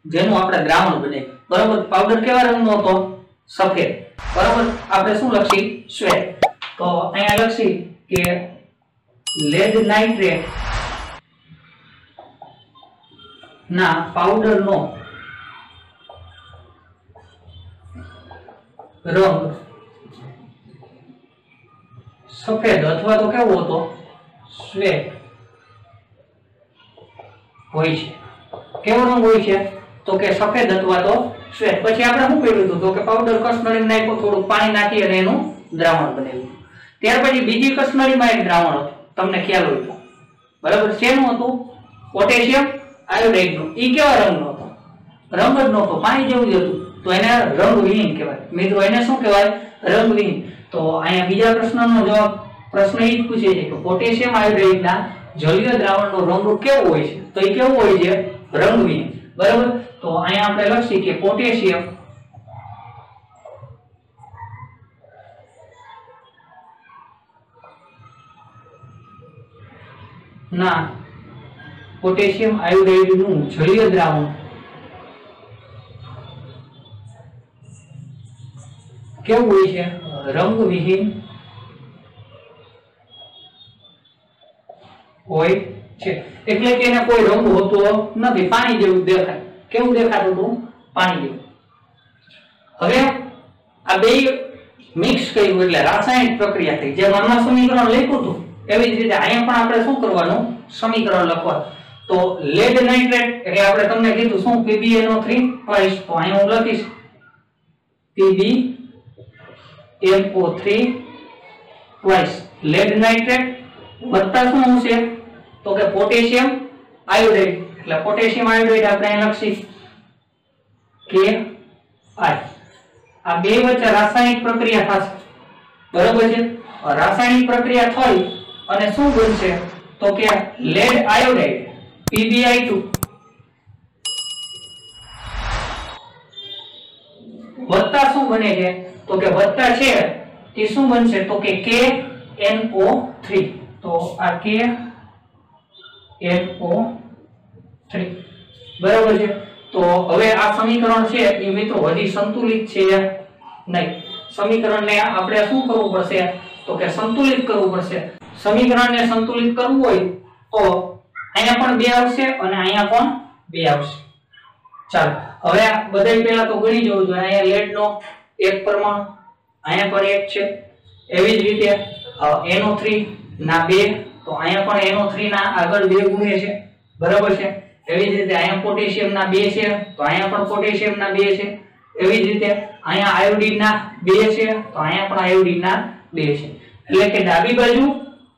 જેનું આપણે દ્રાવણ બનાવ્યું બરાબર. પાવડર કેવા રંગનો હતો? સફેદ બરાબર. આપણે શું લખી? શ્વેત. તો અહીંયા લખી કે લેડ નાઇટ્રેટ ના પાવડર નો રંગ સફેદ અથવા તો કેવો હતો? શ્વેત હોય છે. કેવો રંગ હોય છે? તો કે સફેદ અથવા તો શ્વેત. પછી આપણે શું કર્યું હતું તો કે પાવડર કસનળીમાં નાખ્યો, થોડું પાણી નાખી અને એનું દ્રાવણ બનેલું. ત્યાર પછી બીજી કસનળીમાં એક દ્રાવણ હતું, તમને ખ્યાલ હોય તો, બરાબર. શેનું હતું? પોટેશિયમ આયોડાઇડનું. ઈ કેવા રંગનો હતો? રંગ જ નહોતો, પાણી જેવું જ હતું, તો એને રંગવિહીન કહેવાય. મિત્રો એને શું કહેવાય? રંગવિહીન. તો અહીંયા બીજા પ્રશ્નનો જવાબ, પ્રશ્ન એ જ પૂછે છે કે પોટેશિયમ આયોડાઇડના જલીય દ્રાવણનો રંગ કેવો હોય છે? તો એ કેવો હોય છે? રંગવિહીન. બરાબર. તો અહીંયા આપણે લખીએ કે પોટેશિયમ ના પોટેશિયમ આયોડાઇડનું જલીય દ્રાવણ કેવું હોય છે? રંગવિહીન હોય છે. એટલે કે એને કોઈ રંગ હોતો નથી, પાણી જેવું દેખાય. કેવું દેખાતું હતું? પાણી જેવું. હવે આ બે મિક્સ કર્યું એટલે રાસાયણિક પ્રક્રિયા થઈ. જેમ આમાં સમીકરણ લખ્યું હતું એવી જ રીતે અહીંયા પણ આપણે શું કરવાનું? સમીકરણ લખવાનું. તો લેડ નાઇટ્રેટ એટલે આપણે તમને કીધું શું? PbNO3 twice. તો અહીંયા હું લખીશ PbNO3 ટ્વાઇસ. લેડ નાઇટ્રેટ વત્તા શું હશે? તો કે પોટેશિયમ આયોડાઇડ. એટલે પોટેશિયમ આયોડાઇડ આપણે અહીં લખીએ કે આ બે વચ્ચે રાસાયણિક પ્રક્રિયા થશે. બરોબર છે. રાસાયણિક પ્રક્રિયા થઈ અને શું બનશે? તો કે લેડ આયોડાઇડ PbI2 વત્તા શું બને છે? તો કે વત્તા છે તે શું બનશે? તો કે KNO3. તો આ KNO3 બરાબર છે. તો હવે આ સમીકરણ છે એ મિત્રો હજી સંતુલિત છે નહીં. સમીકરણને આપણે શું કરવું પડશે? તો કે સંતુલિત કરવું પડશે. સમીકરણને સંતુલિત કરવું હોય તો અહીંયા પણ 2 આવશે અને અહીંયા પણ 2 આવશે. ચાલો હવે બધાય પહેલા તો ગણી જવું જોઈએ. અહીંયા લેડનો એક પરમાણુ, અહીંયા પણ એક છે. એવી જ રીતે NO3 ના 2, તો અહીંયા પણ NO3 ના આગળ 2 ગુણે છે. બરાબર છે. એવી જ રીતે અહીંયા પોટેશિયમ ના 2 છે, તો અહીંયા પણ પોટેશિયમ ના 2 છે. એવી જ રીતે અહીંયા આયોડિન ના 2 છે, તો અહીંયા પણ આયોડિન ના 2 છે. એટલે કે ડાબી બાજુ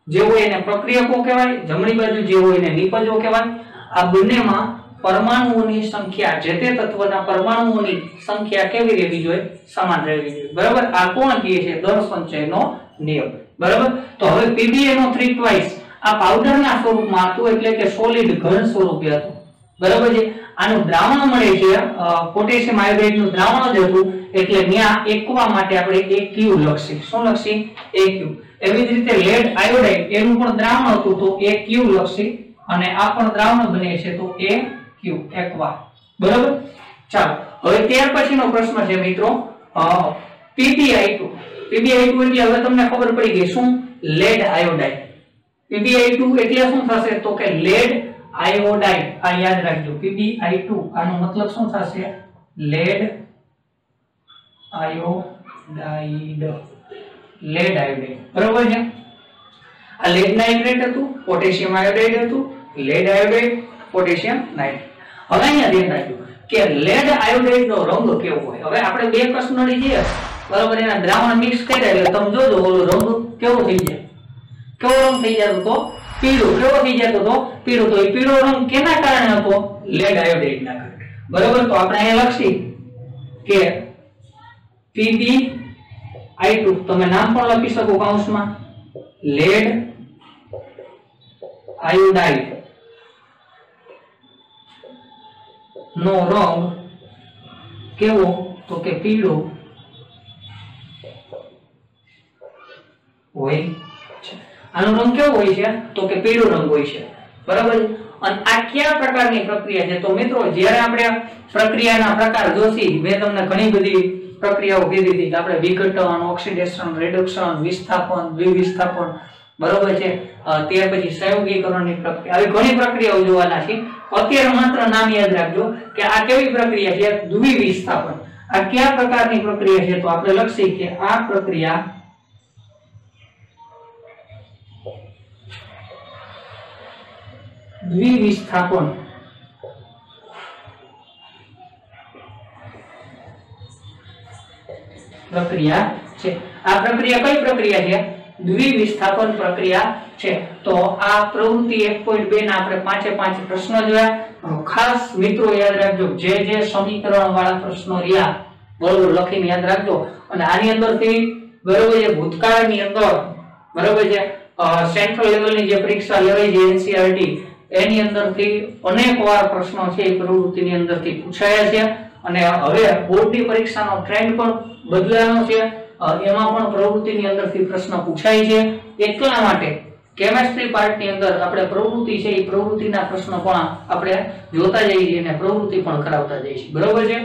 જે હોય એને પ્રક્રિયકો કહેવાય, જમણી બાજુ જે હોય એને નિપજો કહેવાય. આ બંનેમાં પરમાણુઓની સંખ્યા, જે તે તત્વના પરમાણુઓની સંખ્યા કેવી રહેવી જોઈએ? સમાન રહેવી જોઈએ. બરાબર. આ કોણ કહે છે? દર સંચયનો નિયમ. બરાબર. તો હવે PbNO3 ટ્વાઇસ આ પાવડરના સ્વરૂપમાં હતું, એટલે કે સોલિડ ઘન સ્વરૂપે હતું. બરાબર છે. આનું દ્રાવણ મળે છે, પોટેશિયમ આયોડાઇડનું દ્રાવણ જ હતું, એટલે ત્યાં એકવા માટે આપણે AQ લખીએ. શું લખીએ? AQ. એવી જ રીતે લેડ આયોડાઇડ એનું પણ દ્રાવણ હતું, તો AQ લખીએ. અને આ પણ દ્રાવણ બને છે, તો AQ એકવા. બરાબર. ચાલો હવે ત્યાર પછીનો પ્રશ્ન છે મિત્રો PbI2. PbI2 એટલે હવે તમને ખબર પડી ગઈ શું? Lead iodide. PbI2 એટલે શું થશે? તો કે લેડ આયોડાઇડ. આ યાદ રાખજો. PbI2 આનો મતલબ શું થશે? Lead iodide. Lead iodide. બરાબર છે. આ લેડ નાઇટ્રેટ હતું, પોટેશિયમ આયોડાઇડ હતું, લેડ આયોડાઇડ, પોટેશિયમ નાઇટ્રેટ. હવે અહીંયા ધ્યાન રાખજો કે લેડ આયોડાઇડ નો રંગ કેવો હોય. હવે આપણે બે કસનળી છે, બરાબર, એના દ્રાવણ મિક્સ કર્યા એટલે તમે જોજો ઓલો રંગ કેવો થઈ જાય. કેવો રંગ થઈ જતો તો? પીળો. કેવો થઈ જતો તો? પીળો. તો એ પીળો રંગ કેના કારણે હતો? લેડ આયોડાઇડ ના કારણે. બરાબર. તો આપણે અહીંયા લખીએ કે PbI2, તમે નામ પણ લખી શકો કૌંસમાં, લેડ આયોડાઇડ નો રંગ કેવો? તો કે પીળો હોય છે. આનો રંગ કેવો હોય છે? તો કે પીળો રંગ હોય છે. બરાબર. અને આ કયા પ્રકારની પ્રક્રિયા છે? તો મિત્રો જ્યારે આપણે પ્રક્રિયાના પ્રકાર જોશી, મેં તમને ઘણી બધી પ્રક્રિયાઓ કીધી હતી કે આપણે વિઘટન, ઓક્સિડેશન, રિડક્શન, વિસ્થાપન, દ્વિવિસ્થાપન, બરોબર છે. ત્યાર પછી સંયોગીકરણની પ્રક્રિયા, આવી ઘણી પ્રક્રિયાઓ જોવાના છે. અત્યારે માત્ર નામ યાદ રાખજો કે આ કેવી પ્રક્રિયા છે? દ્વિવિસ્થાપન. આ કયા પ્રકારની પ્રક્રિયા છે? તો આપણે લખીએ કે આ પ્રક્રિયા દ્વિવિસ્થાપન પ્રક્રિયા છે। આ પ્રક્રિયા કઈ પ્રક્રિયા છે? દ્વિવિસ્થાપન પ્રક્રિયા છે। તો આ પ્રવૃત્તિ 1.2 ના આપણે પાંચે પાંચ પ્રશ્નો જોયા। ખાસ મિત્રો યાદ રાખજો, જે સમીકરણ વાળા પ્રશ્નો રહ્યા બરોબર લખીને યાદ રાખજો। અને આની અંદરથી બરોબર છે ભૂતકાળની અંદર બરોબર છે સેન્ટ્રલ લેવલની જે પરીક્ષા લેવાય છે એનસીઆરટી એની અંદરથી અનેક વાર પ્રશ્નો છે એ પ્રવૃત્તિની અંદરથી પૂછાયા છે। અને હવે બોર્ડની પરીક્ષાનો ટ્રેન્ડ પણ બદલાયો છે, એમાં પણ પ્રવૃત્તિની અંદરથી પ્રશ્ન પૂછાય છે। એટલા માટે કેમેસ્ટ્રી પાર્ટની અંદર આપણે પ્રવૃત્તિ છે એ પ્રવૃત્તિના પ્રશ્નો પણ આપણે જોતા જઈએ છીએ અને પ્રવૃત્તિ પણ કરાવતા જઈએ છીએ બરોબર છે।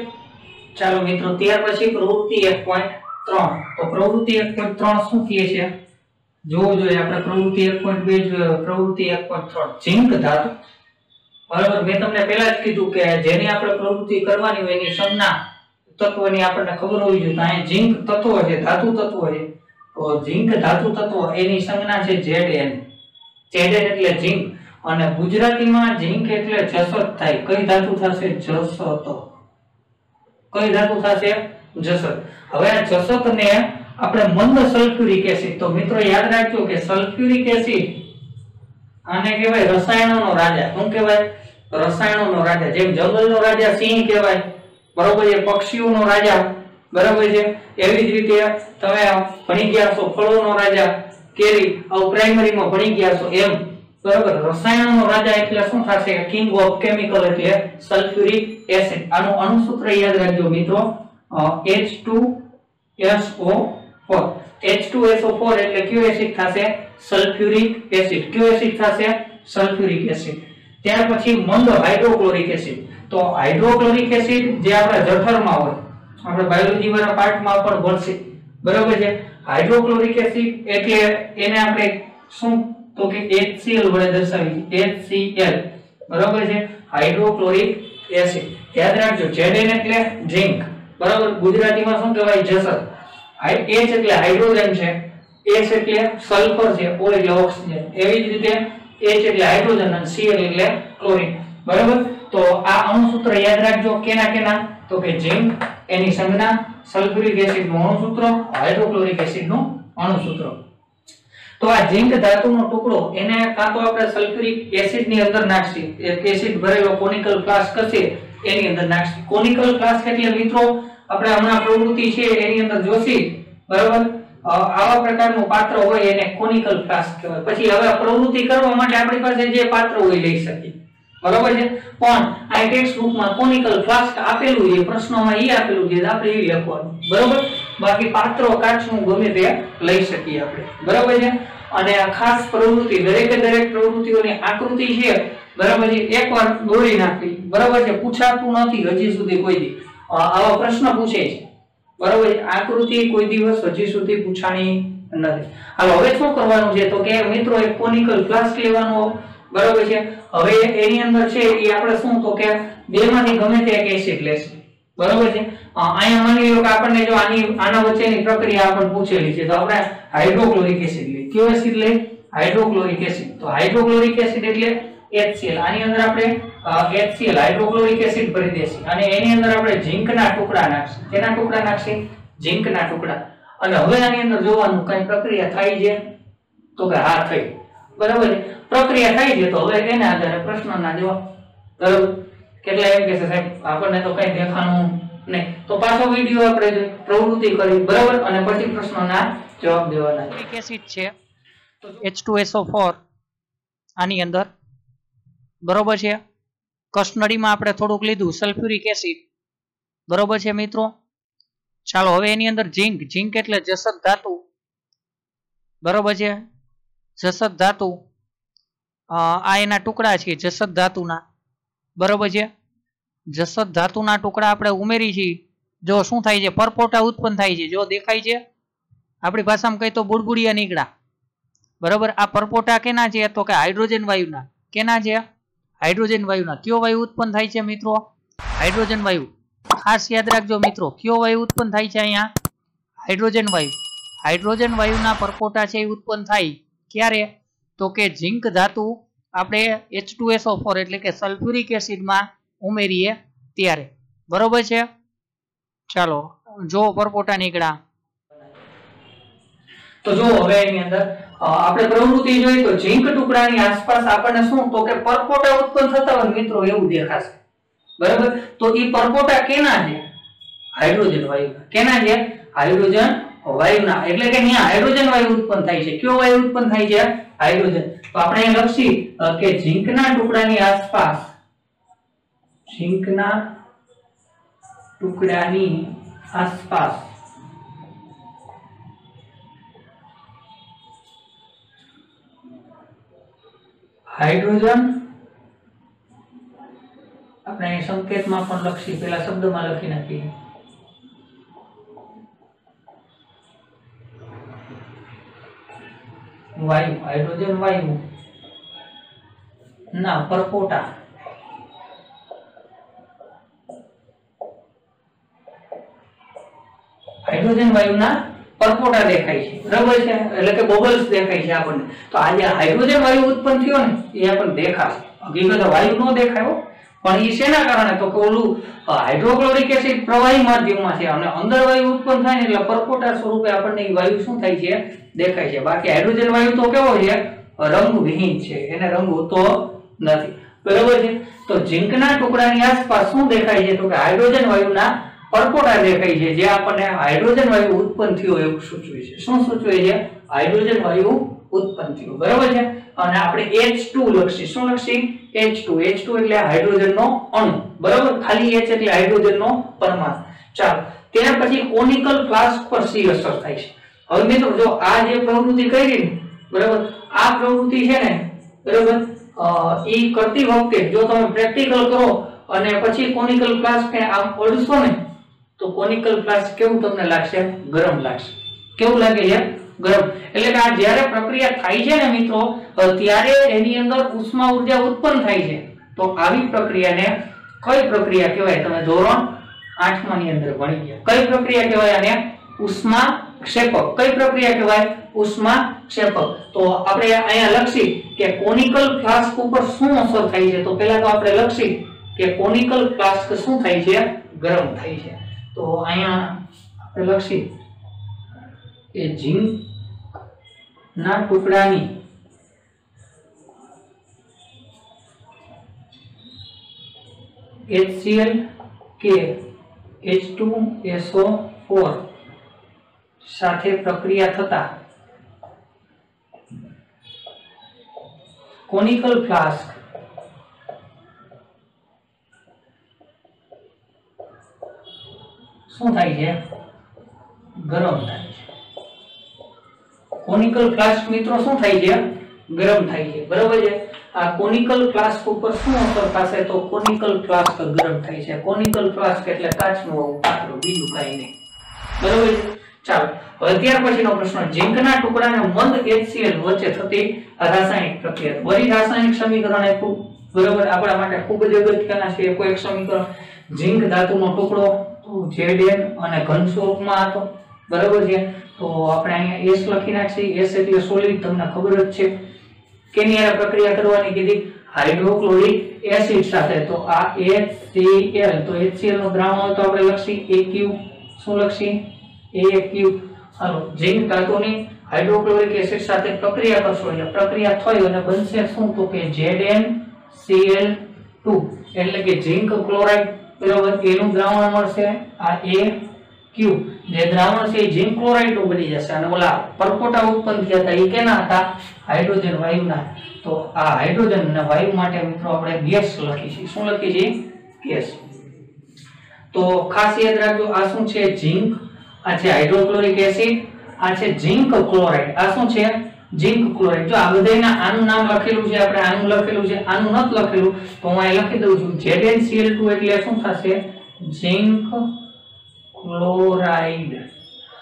ચાલો મિત્રો, ત્યાર પછી પ્રવૃત્તિ 1.3। તો પ્રવૃત્તિ 1.3 શું કહે છે જોવું જોઈએ આપણે। પ્રવૃત્તિ 1.2 પ્રવૃત્તિ 1.3 ઝિંક ધાતુ બરાબર। મેં તમને પહેલા જ કીધું કે જેની આપણે પ્રવૃત્તિ કરવાની હોય એની સંજ્ઞા તત્વની આપણને ખબર હોવી જોઈએ। તો અહીં ઝિંક તત્વ છે, ધાતુ તત્વ છે, તો ઝિંક ધાતુ તત્વ એની સંજ્ઞા છે Zn। Zn એટલે ઝિંક, અને ગુજરાતીમાં ઝિંક એટલે જસત થાય। કઈ ધાતુ થશે? જસત। કઈ ધાતુ થશે? જસત। હવે આ જસતને આપણે મંદ સલ્ફ્યુરિક એસિડ, તો મિત્રો યાદ રાખજો કે સલ્ફ્યુરિક એસિડ આને કહેવાય રસાયણોનો રાજા। શું કહેવાય? રસાયણોનો રાજા। જેમ જંગલનો રાજા સિંહ કહેવાય બરોબર છે, પક્ષીઓનો રાજા બરાબર છે, એવી જ રીતે તમે ભણી ગયા છો ફળોનો રાજા કેરી, આવું પ્રાઇમરીમાં ભણી ગયા છો એમ બરાબર। રસાયણોનો રાજા એટલે શું થશે? કિંગ ઓફ કેમિકલ એટલે સલ્ફ્યુરિક એસિડ। આનું અણુસૂત્ર યાદ રાખજો મિત્રો, H2SO4। H2SO4 એટલે કયો એસિડ થશે? Sulphuric acid. કયો એસિડ થશે? Sulphuric acid. ત્યાર પછી મંદ હાઇડ્રોક્લોરિક એસિડ। તો હાઇડ્રોક્લોરિક એસિડ જે આપણા જઠરમાં હોય, આપણે બાયોલોજી વાળા પાર્ટમાં પણ ભણશે બરાબર છે। હાઇડ્રોક્લોરિક એસિડ એટલે એને આપણે શું તો કે HCl વડે દર્શાવી, HCl બરાબર છે, હાઇડ્રોક્લોરિક એસિડ। યાદ રાખજો Zn એટલે ઝિંક બરાબર, ગુજરાતીમાં શું કહેવાય? જસત। H એટલે હાઇડ્રોજન છે, S એટલે સલ્ફર છે, O એટલે ઓક્સિજન, એવી જ રીતે H એટલે હાઇડ્રોજન અને Cl એટલે ક્લોરીન બરાબર। તો આ અણુસૂત્ર યાદ રાખજો કેના કેના? તો કે ઝિંક એની સંજ્ઞા, સલ્ફ્યુરિક એસિડનું અણુસૂત્ર, હાઇડ્રોક્લોરિક એસિડનું અણુસૂત્ર। તો આ ઝિંક ધાતુનો ટુકડો એને કાં તો આપણે સલ્ફ્યુરિક એસિડની અંદર નાખશી, એક એસિડ ભરેલો કોનિકલ ફ્લાસ્ક હશે એની અંદર નાખશી। કોનિકલ ફ્લાસ્ક એટલે મિત્રો આપણે હમણાં પ્રવૃત્તિ છે એની અંદર જોશી બરાબર, આવા પ્રકારનું પાત્ર હોય એને કોનિકલ ફ્લાસ્ક કહેવાય। પછી હવે પ્રવૃત્તિ કરવા માટે આપણી પાસે જે પાત્ર હોય લઈ શકીએ બરાબર છે, પણ આ ટેક્સ્ટ બુકમાં કોનિકલ ફ્લાસ્ક આપેલું છે, પ્રશ્નોમાં ઈ આપેલું છે, આપણે ઈ લખવાનું બરાબર। બાકી પાત્રો કાચનું ગમે તે લઈ શકીએ આપણે બરાબર છે। અને આ ખાસ પ્રવૃત્તિ દરેક પ્રવૃત્તિઓની આકૃતિ છે બરાબર છે, એકવાર દોરી નાખવી બરાબર છે, પૂછાતું નથી હજી સુધી કોઈ દી આવા પ્રશ્ન પૂછે છે બરાબર છે, આકૃતિ કોઈ દિવસ હજી સુધી પૂછાણી નથી। હાલો હવે શું કરવાનું છે તો કે મિત્રો એક કોનિકલ ફ્લાસ્ક લેવાનો બરાબર છે। હવે એની અંદર છે એ આપણે શું તો કે બેમાંથી ગમે તે એક એસિડ લેશે બરાબર છે। અહીંયા માની લો કે આપણને જો આના વચ્ચેની પ્રક્રિયા આપણને પૂછેલી છે, તો આપણે હાઇડ્રોક્લોરિક એસિડ લઈએ। કયો એસિડ લઈએ? Hydrochloric acid. તો હાઇડ્રોક્લોરિક એસિડ એટલે HCl, આની અંદર આપણે HCl હાઇડ્રોક્લોરિક એસિડ ભરી દેશું અને એની અંદર આપણે ઝિંકના ટુકડા નાખશું। કેના ટુકડા નાખશું? ઝિંકના ટુકડા। અને હવે આની અંદર જોવાનું કઈ પ્રક્રિયા થાય છે તો કે હા થઈ બરાબર છે, પ્રક્રિયા થાય છે। તો હવે એના આધારે પ્રશ્નના જવાબ બરાબર, કેટલા એમ કે છે સાહેબ આપણને તો કઈ દેખાણું નહીં, તો પાછો વિડિયો આપણે પ્રવૃત્તિ કરી બરાબર, અને પછી પ્રશ્નોના જવાબ દેવાના। સલ્ફ્યુરિક એસિડ છે તો H2SO4 આની અંદર બરોબર છે, કસ્ટડીમાં આપણે થોડુંક લીધું સલ્ફ્યુરિક એસિડ બરોબર છે મિત્રો। ચાલો હવે એની અંદર ઝિંક એટલે જસત ધાતુ બરોબર છે, જસત ધાતુ આ એના ટુકડા છે જસત ધાતુના બરોબર છે। જસત ધાતુના ટુકડા આપણે ઉમેરી છીએ, જો શું થાય છે? પરપોટા ઉત્પન્ન થાય છે, જો દેખાય છે આપણી ભાષામાં કઈ તો બુડબુડિયા નીકળ્યા બરોબર। આ પરપોટા કેના છે તો કે હાઇડ્રોજન વાયુના। કેના છે? હાઇડ્રોજન વાયુના। કયો વાયુ ઉત્પન્ન થાય છે મિત્રો? હાઇડ્રોજન વાયુ। ખાસ યાદ રાખજો મિત્રો, કયો વાયુ ઉત્પન્ન થાય છે અહીંયા? હાઇડ્રોજન વાયુ। હાઇડ્રોજન વાયુના પરપોટા છે એ ઉત્પન્ન થાય ક્યારે? તો કે ઝિંક ધાતુ આપણે H2SO4 એટલે કે સલ્ફ્યુરિક એસિડમાં ઉમેરીએ ત્યારે બરોબર છે। ચાલો જો પરપોટા નીકળ્યા તો જો હવે એની અંદર આપણે પ્રવૃત્તિ જોઈએ તો ઝીંક ટુકડાની આસપાસ આપણને શું તો કે પરપોટા ઉત્પન્ન થતા હોય મિત્રો એવું દેખાશે, બરાબર. તો ઈ પરપોટા કેના છે? હાઇડ્રોજન વાયુના. કેના છે? હાઇડ્રોજન વાયુના. એટલે કે અહીંયા હાઇડ્રોજન વાયુ ઉત્પન્ન થાય છે. કયો વાયુ ઉત્પન્ન થાય છે? હાઇડ્રોજન. તો આપણે અહીં લખી કે ઝીંકના ટુકડાની આસપાસ, ઝીંકના ટુકડાની આસપાસ હાઇડ્રોજન, આપણે અહીં સંકેતમાં પણ લખી, પેલા શબ્દમાં લખી નાખીએ. વાયુ, હાઇડ્રોજન વાયુ ના પરપોટા હાઇડ્રોજન વાયુના પરપોટા દેખાય છે, બરાબર છે. એટલે કે બબલ્સ દેખાય છે આપણને. તો આ જે હાઇડ્રોજન વાયુ ઉત્પન્ન થયો ને એ આપણને દેખાશે. હકીકત વાયુ નો દેખાયો, પણ એ શેના કારણે તો કે ઓલું હાઇડ્રોક્લોરિક એસિડ પ્રવાહી માધ્યમમાં છે અને અંદર વાયુ ઉત્પન્ન થાય ને એટલે પરપોટા સ્વરૂપે આપણને એ વાયુ શું થાય છે? દેખાય છે. બાકી હાઇડ્રોજન વાયુ તો કેવો છે? રંગવિહીન છે, એને રંગ હોતો નથી, બરાબર છે. તો ઝીંકના ટુકડાની આસપાસ શું દેખાય છે? તો કે હાઇડ્રોજન વાયુના પરપોટા દેખાય છે, જે આપણને હાઇડ્રોજન વાયુ ઉત્પન્ન થયો એવું સૂચવે છે. શું સૂચવે છે? હાઇડ્રોજન વાયુ ઉત્પન્ન થયો, બરાબર છે. અને આપણે H2 લખશી. શું લખશી? H2. H2 એટલે હાઇડ્રોજનનો અણુ, બરાબર. ખાલી H એટલે હાઇડ્રોજનનો પરમાણુ. ચાલો, ત્યાર પછી કોનિકલ ફ્લાસ્ક પર સી અસર થાય છે. હવે મિત્રો જો આ જે પ્રવૃત્તિ કરી ને, બરાબર, આ પ્રવૃત્તિ છે ને, બરાબર, ઈ કરતી વખતે જો તમે પ્રેક્ટિકલ કરો અને પછી કોનિકલ ફ્લાસ્ક ને આમ ઓળશો ને તો કોનિકલ ફ્લાસ્ક કેવું તમને લાગશે? ગરમ લાગશે. કેવું લાગે છે? ગરમ. એટલે કે આ જ્યારે પ્રક્રિયા થાય છે ને મિત્રો, ત્યારે એની અંદર ઉષ્મા ઊર્જા ઉત્પન્ન થાય છે. તો આવી પ્રક્રિયાને કઈ પ્રક્રિયા કહેવાય? તમે ધોરણ 8 ની અંદર ભણી ગયા. કઈ પ્રક્રિયા કહેવાય આને? ઉષ્મા ક્ષેપક. કઈ પ્રક્રિયા કહેવાય? ઉષ્મા ક્ષેપક. તો આપણે અહીંયા લખી કે કોનિકલ ફ્લાસ્ક ઉપર શું અસર થાય છે? તો પહેલા તો આપણે લખી કે કોનિકલ ફ્લાસ્ક શું થાય છે? ગરમ થાય છે. તો અહીંયા આપણે લખી કે ઝીંકના ટુકડાની HCl કે H2SO4 સાથે પ્રક્રિયા થતા કોનિકલ ફ્લાસ્ક શું થાય છે? ગરમ થાય છે. કોનિકલ ફ્લાસ્ક મિત્રો શું થાય છે? ગરમ થાય છે, બરાબર છે. આ કોનિકલ ફ્લાસ્ક ઉપર શું અસર થશે? તો કોનિકલ ફ્લાસ્ક ગરમ થાય છે. કોનિકલ ફ્લાસ્ક એટલે કાચનું પાત્રું, બીજું કાંઈ નહીં, બરાબર છે. ચાલો, હવે ત્યાર પછીનો પ્રશ્ન, ઝીંકના ટુકડાને મંદ HCl વચ્ચે થતી રાસાયણિક પ્રક્રિયા. વળી રાસાયણિક સમીકરણ આપ્યું, બરાબર, આપણા માટે ખૂબ જ અગત્યના છે. કોઈ એક સમીકરણ, ઝીંક ધાતુનો ટુકડો Zn અને ઘન સ્વરૂપમાં હતો, બરાબર છે. તો આપણે અહીંયા S લખી નાખીએ. S એટલે સોલિડ, તમને ખબર જ છે. કેની હારે પ્રક્રિયા કરવાની કીધી? હાઇડ્રોક્લોરિક એસિડ સાથે. તો આ HCl, તો HCl નું દ્રાવણ હોય તો આપણે લખી AQ. શું લખી? AQ. હાલો, ઝીંક ધાતુની હાઇડ્રોક્લોરિક એસિડ સાથે પ્રક્રિયા કરશો એટલે પ્રક્રિયા થઈ અને બનશે શું? તો કે ZnCl2 એટલે કે ઝીંક ક્લોરાઇડ, બરાબર. એનું દ્રાવણ મળશે આ AQ. જે દ્રાવણ છે એ ઝીંક ક્લોરાઇડ નું બની જશે અને ઓલા પરપોટા ઉત્પન્ન થયા હતા એ કેના હતા? હાઇડ્રોજન વાયુના. તો આ હાઇડ્રોજન અને વાયુ માટે મિત્રો આપણે ગેસ લખી છે. શું લખી છે? ગેસ. તો ખાસ યાદ રાખજો, આ શું છે? ઝીંક. આ છે હાઇડ્રોક્લોરિક એસિડ. આ છે ઝીંક ક્લોરાઇડ. આ શું છે? ઝીંક ક્લોરાઇડ. જો આ બધાયના આનું નામ લખેલું છે, આપણે આનું લખેલું છે, આનું નથી લખેલું તો હું અહીં લખી દઉં છું. ZnCl2 એટલે શું થશે? ઝીંક ક્લોરાઇડ.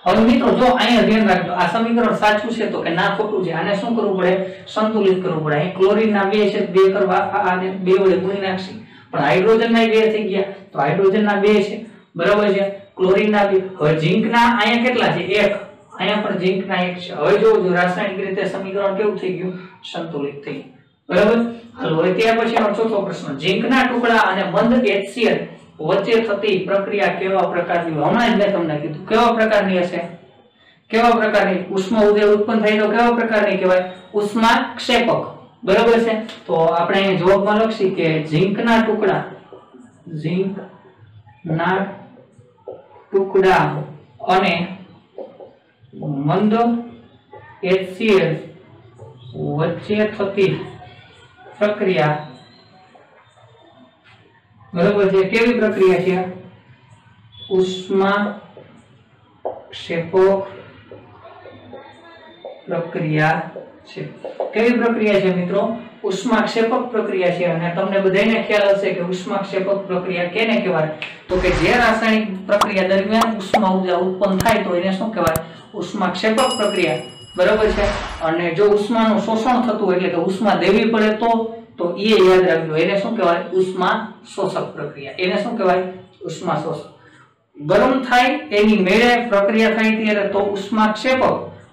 હવે મિત્રો જો અહીંયા ધ્યાન રાખજો, આ સમીકરણ સાચું છે તો કે ના ખોટું છે? આને શું કરવું પડે? સંતુલિત કરવું પડે. અહીં ક્લોરીન ના બે છે, બે કરવા આને બે વડે ગુણી નાખશી. પણ હાઇડ્રોજન ના બે થઈ ગયા તો હાઇડ્રોજન ના બે છે, બરાબર છે. ક્લોરીન ના બે. હવે ઝીંક ના અહીંયા કેટલા છે? 1. અહીંયા પણ ઝીંક ના 1 છે. હવે જો રાસાયણિક રીતે સમીકરણ કેવું થઈ ગયું? સંતુલિત થઈ ગયું, બરાબર. હાલો, હવે ત્યાર પછીનો ચોથો પ્રશ્ન, ઝીંકના ટુકડા અને મંદ HCl વચ્ચે થતી પ્રક્રિયા કેવા પ્રકારની? હમણાં જ મેં તમને કીધું કેવા પ્રકારની હશે? કેવા પ્રકારની ઉષ્મા ઉદય ઉત્પન્ન થાય તો કેવા પ્રકારની કહેવાય? ઉષ્માક્ષેપક. બરાબર છે? તો આપણે અહીં જવાબમાં લખી કે ઝીંકના ટુકડા અને મંદ HCl વચ્ચે થતી પ્રક્રિયા, બરાબર છે, કેવી પ્રક્રિયા છે? ઉષ્માક્ષેપક પ્રક્રિયા છે. કેવી પ્રક્રિયા છે મિત્રો? ઉષ્માક્ષેપક પ્રક્રિયા છે. અને તમને બધાને ખ્યાલ હશે કે ઉષ્માક્ષેપક પ્રક્રિયા કેને કહેવાય? તો કે જે રાસાયણિક પ્રક્રિયા દરમિયાન ઉષ્મા ઉર્જા ઉત્પન્ન થાય તો એને શું કહેવાય? ઉષ્માક્ષેપક પ્રક્રિયા. બરાબર છે? અને જો ઉષ્માનું શોષણ થતું એટલે કે ઉષ્મા દેવી પડે તો એ યાદ રાખજો, એને શું કહેવાય? ઉષ્મા શોષક પ્રક્રિયા. એને શું કહેવાય? ઉષ્મા શોષક. ગરમ થાય એની મેળે પ્રક્રિયા થાય ત્યારે તો ઉષ્માક્ષેપક,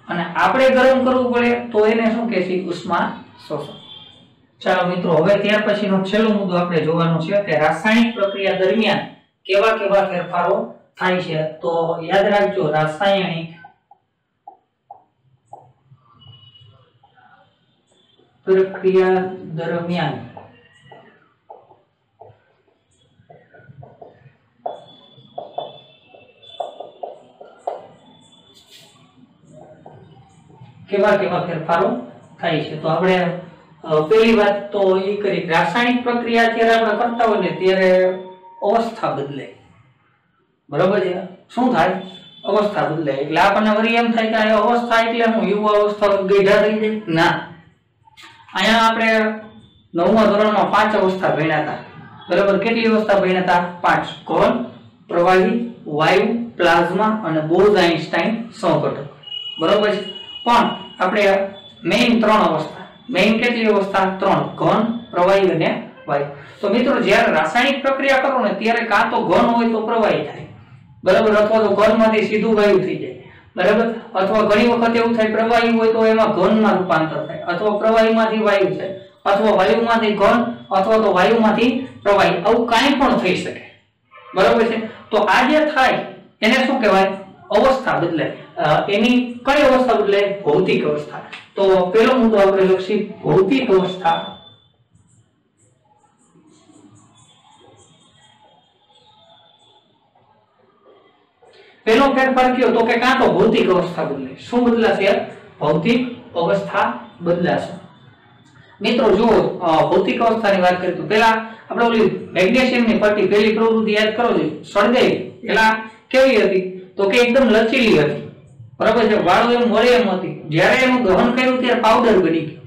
અને આપણે ગરમ કરવું પડે તો એને શું કહે છે? ઉષ્મા શોષક. ચાલો મિત્રો, હવે ત્યાર પછીનો છેલ્લો મુદ્દો આપણે જોવાનો છે કે રાસાયણિક પ્રક્રિયા દરમિયાન કેવા કેવા ફેરફારો થાય છે. તો યાદ રાખજો, રાસાયણિક પ્રક્રિયા દરમિયાન કેવા કેવા ફેરફારો થાય છે. તો આપણે પહેલી વાત તો એ કરી, રાસાયણિક પ્રક્રિયા જ્યારે આપણે કરતા હોય ને ત્યારે અવસ્થા બદલે. બરાબર છે? શું થાય? અવસ્થા બદલે. એટલે આપણને વળી એમ થાય કે આ અવસ્થા એટલે હું યુવા અવસ્થા ગઈઢા થઈ જાય? ના. અહીંયા આપણે 9મા ધોરણમાં 5 અવસ્થા ભણ્યા હતા. બરાબર? કેટલી અવસ્થા ભણ્યા હતા? 5. ઘન, પ્રવાહી, વાયુ, પ્લાઝ્મા અને બોઝ-આઇન્સ્ટાઇન સહઘટક. બરાબર છે? પણ આપણે મેઇન 3 અવસ્થા. મેઇન કેટલી અવસ્થા? 3. ઘન, પ્રવાહી અને વાયુ. તો મિત્રો, જ્યારે રાસાયણિક પ્રક્રિયા કરો ને ત્યારે કાં તો ઘન હોય તો પ્રવાહી થાય, બરાબર, અથવા તો ઘનમાંથી સીધું વાયુ થઈ જાય, બરાબર, અથવા ઘણી વખત એવું થાય પ્રવાહી હોય તો એમાં ઘનમાં રૂપાંતર થાય, અથવા પ્રવાહીમાંથી વાયુ થાય, અથવા વાયુમાંથી ઘન, અથવા તો વાયુમાંથી પ્રવાહી. આવું કાંઈ પણ થઈ શકે. બરાબર છે? તો આ જે થાય એને શું કહેવાય? અવસ્થા બદલાય. એની કઈ અવસ્થા બદલાય? ભૌતિક અવસ્થા. તો પહેલો મુદ્દો આપણે લખી ભૌતિક અવસ્થા. પહેલો ફેરફાર કયો? તો કે કાં તો ભૌતિક અવસ્થા બદલાય. શું બદલાશે? ભૌતિક અવસ્થા બદલાશે. મિત્રો જુઓ, ભૌતિક અવસ્થાની વાત કરીએ તો પહેલા આપણે ઓલી મેગ્નેશિયમની પટ્ટી પહેલી પ્રવૃત્તિ યાદ કરો છો, સળગાઈ. પહેલા કેવી હતી? તો કે એકદમ લચીલી હતી. બરાબર છે? વાળો એમ વળે એમ હતી. જ્યારે એનું દહન કર્યું ત્યારે પાવડર બની ગયો.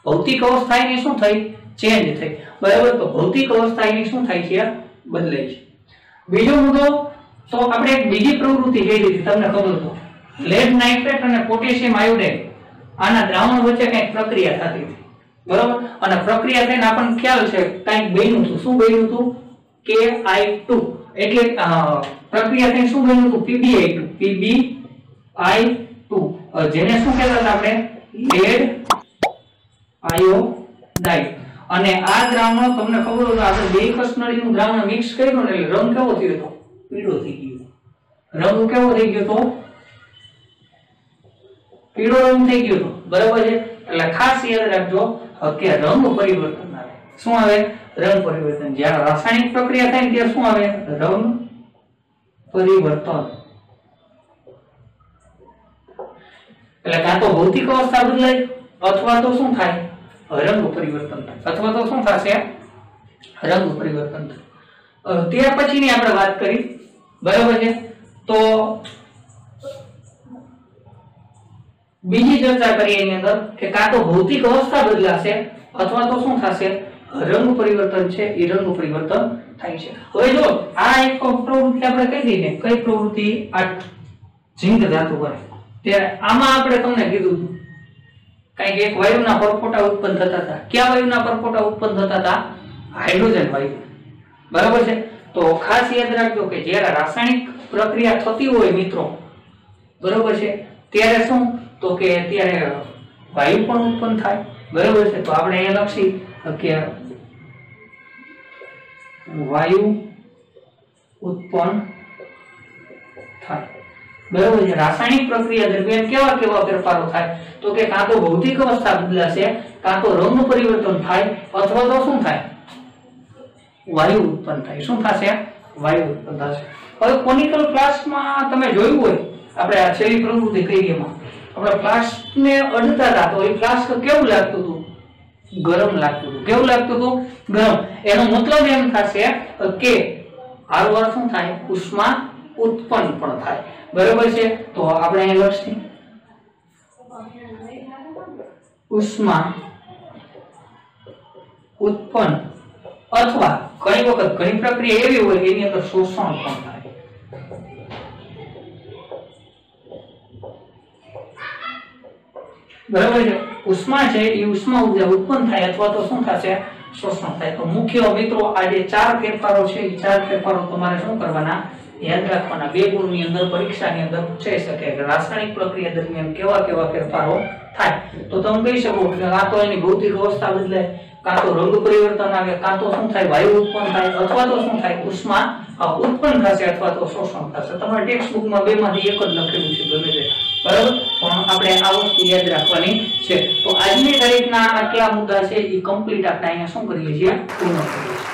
ભૌતિક અવસ્થા એની શું થઈ? ચેન્જ થઈ. બરાબર? તો ભૌતિક અવસ્થા એની શું થાય છે? બદલાય છે. બીજો મુદ્દો, તો આપણે એક બીજી પ્રવૃત્તિ કરી હતી, તમને ખબર તો, લેડ નાઇટ્રેટ અને પોટેશિયમ આયોડાઇડ આના દ્રાવણ વચ્ચે કંઈક પ્રક્રિયા થતી હતી. બરાબર? અને પ્રક્રિયા થઈને આપણને ખ્યાલ છે કંઈક બન્યું હતું. શું બન્યું હતું? KI2. એટલે પ્રક્રિયા થઈને શું બન્યું હતું? PbI2. જેને શું કહેતા હતા આપણે? Lead iodide. અને આ દ્રાવણ તમને ખબર હોય તો આપણે બે કસનળીનું દ્રાવણ મિક્સ કર્યું ને એટલે રંગ કેવો થયો હતો? પીળો થઈ ગયો. રંગ કેવો થઈ ગયો તો? પીળો રંગ થઈ ગયો તો. બરાબર છે? એટલે ખાસ યાદ રાખજો કે રંગ પરિવર્તન આવે. શું આવે? રંગ પરિવર્તન. જ્યારે રાસાયણિક પ્રક્રિયા થાય ત્યારે શું આવે? રંગ પરિવર્તન. એટલે કાં તો ભૌતિક અવસ્થા બદલાય અથવા તો શું થાય? રંગ પરિવર્તન થાય. અથવા તો શું થશે? રંગ પરિવર્તન થાય. ત્યાર પછીની આપણે વાત કરી. બરાબર છે? તો બીજી ચર્ચા કરીએ એની અંદર કે કાં તો ભૌતિક અવસ્થા બદલાશે અથવા તો શું થશે? રંગ પરિવર્તન છે એ રંગ પરિવર્તન થાય છે. હવે જો આ એક પ્રવૃત્તિ આપણે કહી દઈએ, કઈ પ્રવૃત્તિ? આ ઝીંક ધાતુ પર. ત્યારે આમાં આપણે તમને કીધું હતું કંઈક એક વાયુના પરપોટા ઉત્પન્ન થતા હતા. કયા વાયુના પરપોટા ઉત્પન્ન થતા હતા? હાઇડ્રોજન વાયુ. બરાબર છે? તો ખાસ યાદ રાખજો કે જ્યારે રાસાયણિક પ્રક્રિયા થતી હોય મિત્રો, બરાબર છે, ત્યારે શું? તો કે ત્યારે વાયુ પણ ઉત્પન્ન થાય. બરાબર છે? તો આપણે એ લખી કે વાયુ ઉત્પન્ન થાય. બરોબર છે। રાસાયણિક પ્રક્રિયા દરમિયાન કેવા કેવા ફેરફારો થાય તો કે કાં તો ભૌતિક અવસ્થા બદલાશે, કાં તો રંગ પરિવર્તન થાય, અથવા તો શું થાય, વાયુ ઉત્પન્ન થાય। શું થશે? વાયુ ઉત્પન્ન થશે। હવે કોનિકલ ફ્લાસ્કમાં તમે જોયું હોય, આપણે આ છેલ્લી પ્રવૃત્તિ કરી એમાં આપણે ફ્લાસ્કને અડતા હતા તો એ ફ્લાસ્ક કેવું લાગતું હતું? ગરમ લાગતું હતું। કેવું લાગતું હતું? ગરમ। એનો મતલબ એમ થશે કે આરવાર શું થાય? ઉષ્મા ઉત્પન્ન પણ થાય। બરોબર છે? તો આપણે અહીં લખીએ ઉષ્મા ઉત્પન્ન, અથવા ઘણી વખત ઘણી પ્રક્રિયા એવી હોય કે એની અંદર શોષણ પણ થાય। બરાબર છે? ઉષ્મા છે એ ઉષ્મા ઉર્જા ઉત્પન્ન થાય અથવા તો શું થશે? શોષણ થાય। તો મુખ્ય મિત્રો આ જે ચાર ફેરફારો છે એ ચાર ફેરફારો તમારે શું કરવાના? યાદ રાખવાના। બે ગુણની અંદર પરીક્ષાની અંદર પૂછાઈ શકે કે રાસાયણિક પ્રક્રિયા દરમિયાન કેવા કેવા ફેરફારો થાય। તો તમે કહી શકો કે કાં તો એની ભૌતિક અવસ્થા બદલાય, કાં તો રંગ પરિવર્તન આવે, કાં તો શું થાય? વાયુ ઉત્પન્ન થાય, અથવા તો શું થાય? ઉષ્મા ઉત્પન્ન થશે અથવા તો શોષણ થશે। તમારા ટેક્સ્ટ બુકમાં બેમાંથી એક જ લખેલું છે ગમે તે, બરાબર? પણ આપણે આ વસ્તુ યાદ રાખવાની છે। તો આજની તારીખના આટલા મુદ્દા છે એ કમ્પ્લીટ આપણે અહીંયા શું કરીએ છીએ? પૂર્ણ કરીએ છીએ।